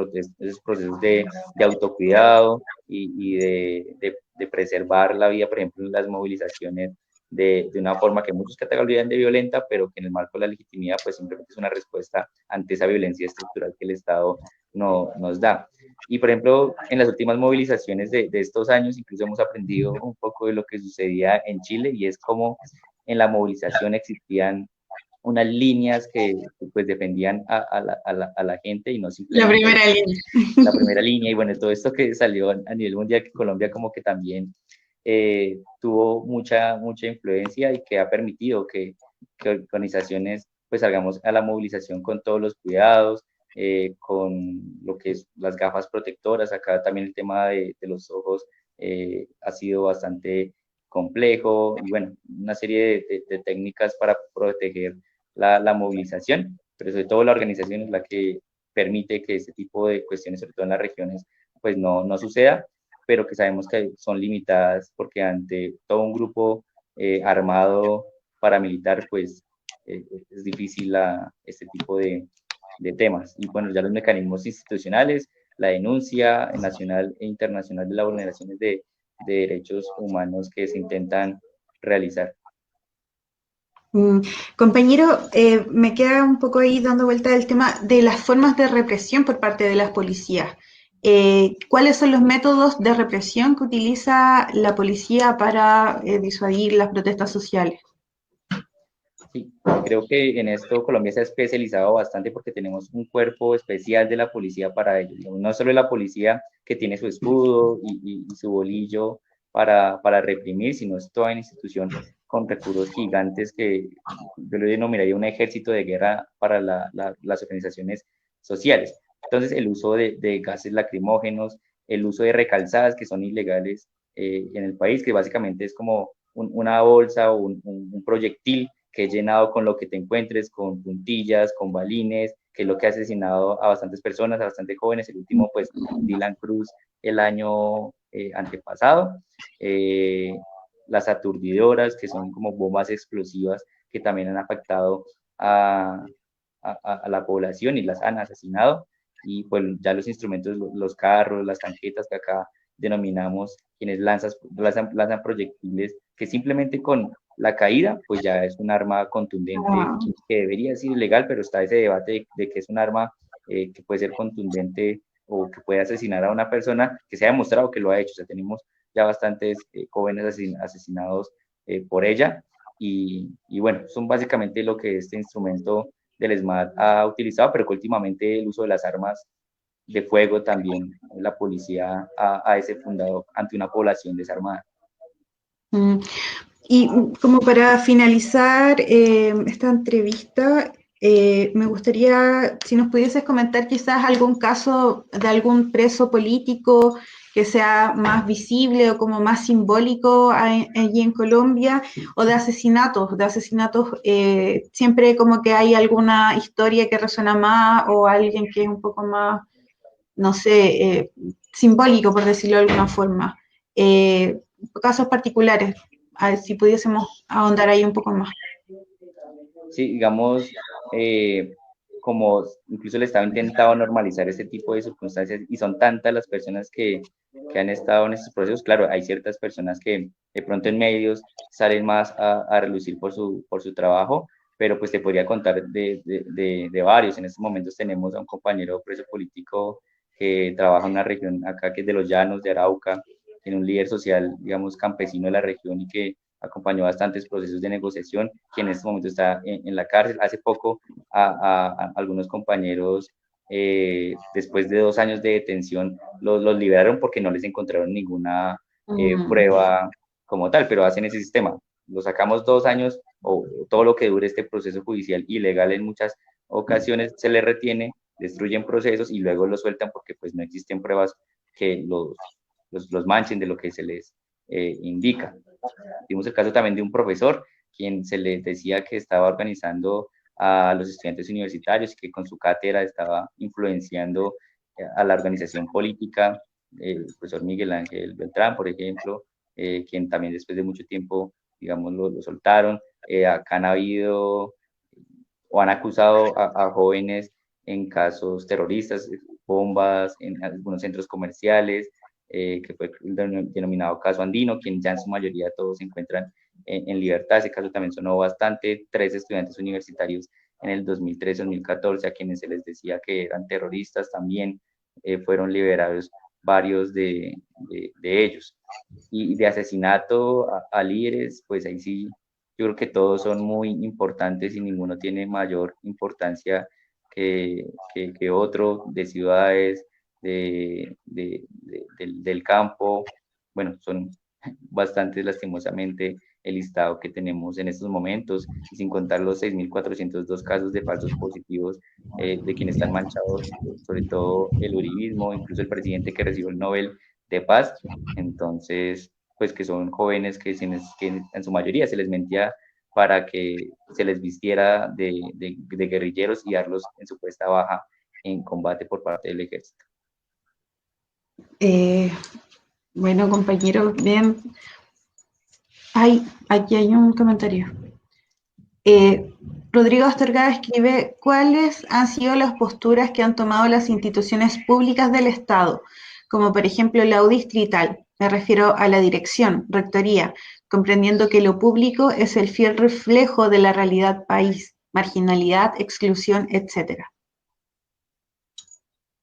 procesos de autocuidado y de preservar la vida, por ejemplo, en las movilizaciones de una forma que muchos catalogan de violenta, pero que en el marco de la legitimidad, pues simplemente es una respuesta ante esa violencia estructural que el Estado nos da. Y por ejemplo, en las últimas movilizaciones de estos años, incluso hemos aprendido un poco de lo que sucedía en Chile y es como en la movilización existían unas líneas que pues defendían a la gente y no La simplemente primera línea. la primera línea y bueno, todo esto que salió a nivel mundial, que Colombia como que también tuvo mucha influencia y que ha permitido que organizaciones pues salgamos a la movilización con todos los cuidados, con lo que es las gafas protectoras. Acá también el tema de los ojos ha sido bastante complejo y bueno, una serie de técnicas para proteger la movilización, pero sobre todo la organización es la que permite que este tipo de cuestiones, sobre todo en las regiones, pues no suceda, pero que sabemos que son limitadas porque ante todo un grupo armado paramilitar, pues es difícil este tipo de temas. Y bueno, ya los mecanismos institucionales, la denuncia nacional e internacional de las vulneraciones de derechos humanos que se intentan realizar. Mm, Compañero, me queda un poco ahí dando vuelta el tema de las formas de represión por parte de las policías. ¿Cuáles son los métodos de represión que utiliza la policía para disuadir las protestas sociales? Sí, creo que en esto Colombia se ha especializado bastante porque tenemos un cuerpo especial de la policía para ello. Digamos, no solo la policía que tiene su escudo y su bolillo para reprimir, sino es toda una institución con recursos gigantes que yo le denominaría un ejército de guerra para las organizaciones sociales. Entonces, el uso de gases lacrimógenos, el uso de recalzadas que son ilegales en el país, que básicamente es como una bolsa o un proyectil que he llenado con lo que te encuentres, con puntillas, con balines, que es lo que ha asesinado a bastantes personas, a bastantes jóvenes. El último, pues, Dylan Cruz el año antepasado. Las aturdidoras, que son como bombas explosivas que también han afectado a la población y las han asesinado. Y pues ya los instrumentos, los carros, las tanquetas que acá denominamos, quienes lanzan proyectiles que simplemente con la caída, pues ya es un arma contundente Ah, que debería ser ilegal, pero está ese debate de que es un arma que puede ser contundente o que puede asesinar a una persona, que se ha demostrado que lo ha hecho. O sea, tenemos ya bastantes jóvenes asesinados por ella. Y bueno, son básicamente lo que este instrumento del ESMAD ha utilizado, pero que últimamente el uso de las armas de fuego también la policía ha ese fundado ante una población desarmada. mm. Y como para finalizar esta entrevista, me gustaría si nos pudieses comentar quizás algún caso de algún preso político que sea más visible o como más simbólico allí en Colombia, o de asesinatos, siempre como que hay alguna historia que resuena más o alguien que es un poco más, no sé, simbólico, por decirlo de alguna forma. Casos particulares, a ver si pudiésemos ahondar ahí un poco más. Sí, digamos, como incluso el Estado ha intentado normalizar este tipo de circunstancias y son tantas las personas que han estado en estos procesos, claro, hay ciertas personas que de pronto en medios salen más a relucir por su trabajo, pero pues te podría contar de varios. En estos momentos tenemos a un compañero preso político que trabaja en una región acá que es de los Llanos de Arauca, tiene un líder social, digamos, campesino de la región y que acompañó bastantes procesos de negociación, que en este momento está en la cárcel. Hace poco a algunos compañeros, después de 2 años de detención, los liberaron porque no les encontraron ninguna Mm. prueba como tal, pero hacen ese sistema. Lo sacamos 2 años o todo lo que dure este proceso judicial ilegal en muchas ocasiones, se le retiene, destruyen procesos y luego lo sueltan porque pues no existen pruebas que los manchen de lo que se les indica. Tuvimos el caso también de un profesor quien se le decía que estaba organizando a los estudiantes universitarios y que con su cátedra estaba influenciando a la organización política, el profesor Miguel Ángel Beltrán, por ejemplo, quien también después de mucho tiempo, digamos, lo soltaron. Acá han habido o han acusado a jóvenes en casos terroristas, bombas en algunos centros comerciales, que fue el denominado caso andino, quien ya en su mayoría todos se encuentran en libertad. Ese caso también sonó bastante. 3 estudiantes universitarios en el 2013-2014, a quienes se les decía que eran terroristas, también fueron liberados varios de ellos. Y de asesinato a líderes, pues ahí sí, yo creo que todos son muy importantes y ninguno tiene mayor importancia que otro, de ciudades, del campo. Bueno, son bastante lastimosamente el listado que tenemos en estos momentos, y sin contar los 6.402 casos de falsos positivos de quienes están manchados, sobre todo el uribismo, incluso el presidente que recibió el Nobel de Paz. Entonces, pues que son jóvenes que en su mayoría se les mentía para que se les vistiera de guerrilleros y darlos en supuesta baja en combate por parte del ejército. Bueno, compañero, bien. Aquí hay un comentario. Rodrigo Astorga escribe: ¿cuáles han sido las posturas que han tomado las instituciones públicas del Estado, como por ejemplo la U distrital? Me refiero a la dirección, rectoría, comprendiendo que lo público es el fiel reflejo de la realidad país, marginalidad, exclusión, etcétera.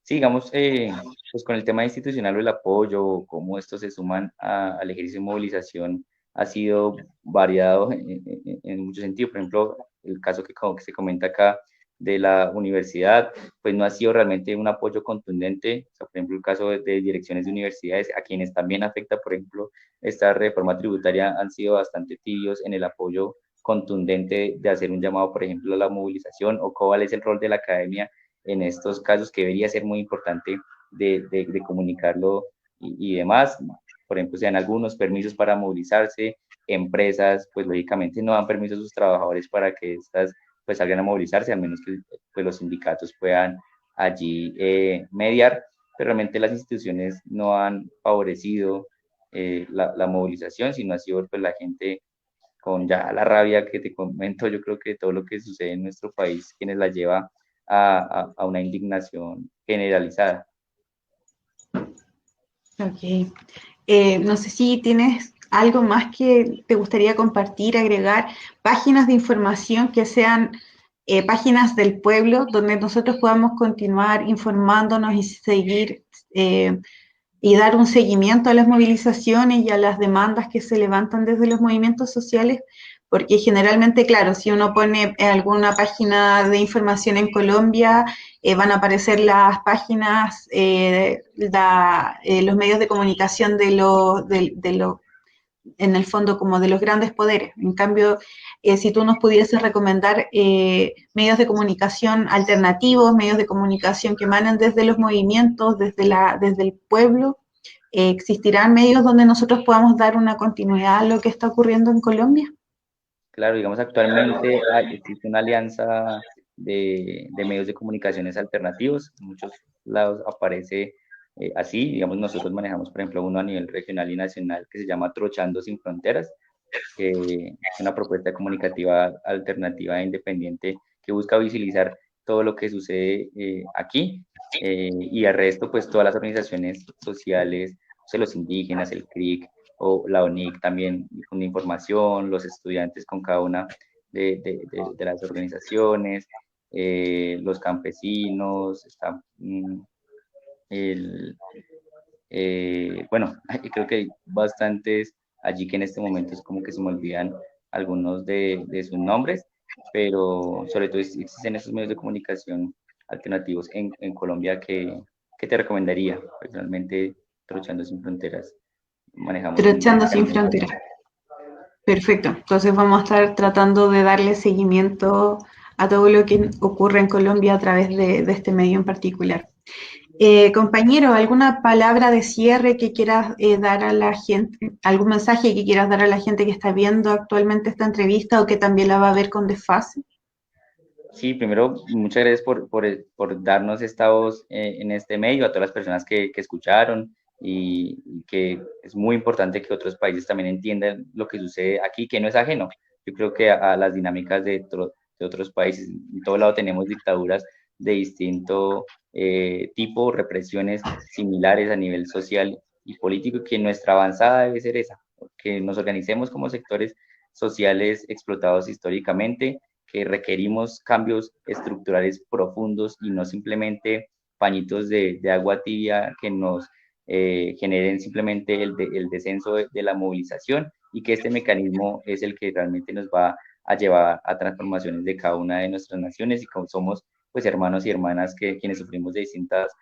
Sí, digamos, pues con el tema institucional o el apoyo, cómo estos se suman al ejercicio de movilización, ha sido variado en muchos sentidos. Por ejemplo, el caso que se comenta acá de la universidad, pues no ha sido realmente un apoyo contundente. O sea, por ejemplo, el caso de direcciones de universidades, a quienes también afecta, por ejemplo, esta reforma tributaria, han sido bastante tibios en el apoyo contundente de hacer un llamado, por ejemplo, a la movilización, o cuál es el rol de la academia en estos casos, que debería ser muy importante de comunicarlo y demás. Por ejemplo, se dan algunos permisos para movilizarse, empresas, pues lógicamente no dan permiso a sus trabajadores para que estas pues salgan a movilizarse, al menos que pues, los sindicatos puedan allí mediar, pero realmente las instituciones no han favorecido la movilización, sino ha sido pues la gente con ya la rabia que te comento. Yo creo que todo lo que sucede en nuestro país, quienes la lleva a una indignación generalizada. Ok. No sé si tienes algo más que te gustaría compartir, agregar, páginas de información que sean páginas del pueblo, donde nosotros podamos continuar informándonos y seguir y dar un seguimiento a las movilizaciones y a las demandas que se levantan desde los movimientos sociales, porque generalmente, claro, si uno pone alguna página de información en Colombia, van a aparecer las páginas, los medios de comunicación en el fondo como de los grandes poderes. En cambio, si tú nos pudieses recomendar medios de comunicación alternativos, medios de comunicación que emanan desde los movimientos, desde el pueblo, ¿existirán medios donde nosotros podamos dar una continuidad a lo que está ocurriendo en Colombia? Claro, digamos, actualmente existe una alianza de medios de comunicaciones alternativos. En muchos lados aparece así. Digamos, nosotros manejamos, por ejemplo, uno a nivel regional y nacional que se llama Trochando Sin Fronteras, que es una propuesta comunicativa alternativa e independiente que busca visibilizar todo lo que sucede aquí, y el resto, pues todas las organizaciones sociales, o sea, los indígenas, el CRIC o la ONIC también difunde información, los estudiantes con cada una de las organizaciones, los campesinos, está, el, bueno, creo que hay bastantes allí que en este momento es como que se me olvidan algunos de sus nombres, pero sobre todo existen esos medios de comunicación alternativos en Colombia que te recomendaría. Personalmente, Trochando Sin Fronteras, manejamos Trochando Sin Fronteras. Perfecto. Entonces vamos a estar tratando de darle seguimiento a todo lo que ocurre en Colombia a través de este medio en particular. Compañero, ¿alguna palabra de cierre que quieras dar a la gente? ¿Algún mensaje que quieras dar a la gente que está viendo actualmente esta entrevista o que también la va a ver con desfase? Sí, primero, muchas gracias por darnos esta voz en este medio, a todas las personas que escucharon, y que es muy importante que otros países también entiendan lo que sucede aquí, que no es ajeno. Yo creo que a las dinámicas de otros países, en todo lado tenemos dictaduras de distinto tipo, represiones similares a nivel social y político, que nuestra avanzada debe ser esa, que nos organicemos como sectores sociales explotados históricamente, que requerimos cambios estructurales profundos y no simplemente pañitos de agua tibia que nos generen simplemente el descenso de la movilización, y que este mecanismo es el que realmente nos va a llevar a transformaciones de cada una de nuestras naciones, y como somos pues hermanos y hermanas quienes sufrimos de distintas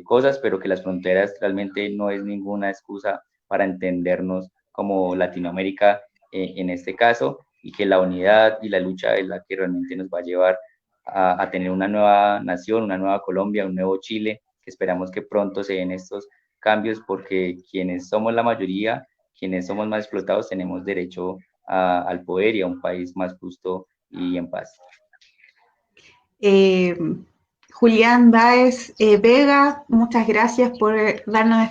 cosas, pero que las fronteras realmente no es ninguna excusa para entendernos como Latinoamérica en este caso, y que la unidad y la lucha es la que realmente nos va a llevar a tener una nueva nación, una nueva Colombia, un nuevo Chile, que esperamos que pronto se den estos cambios, porque quienes somos la mayoría, quienes somos más explotados, tenemos derecho al poder y a un país más justo y en paz. Eh, Julián Báez Vega, muchas gracias por darnos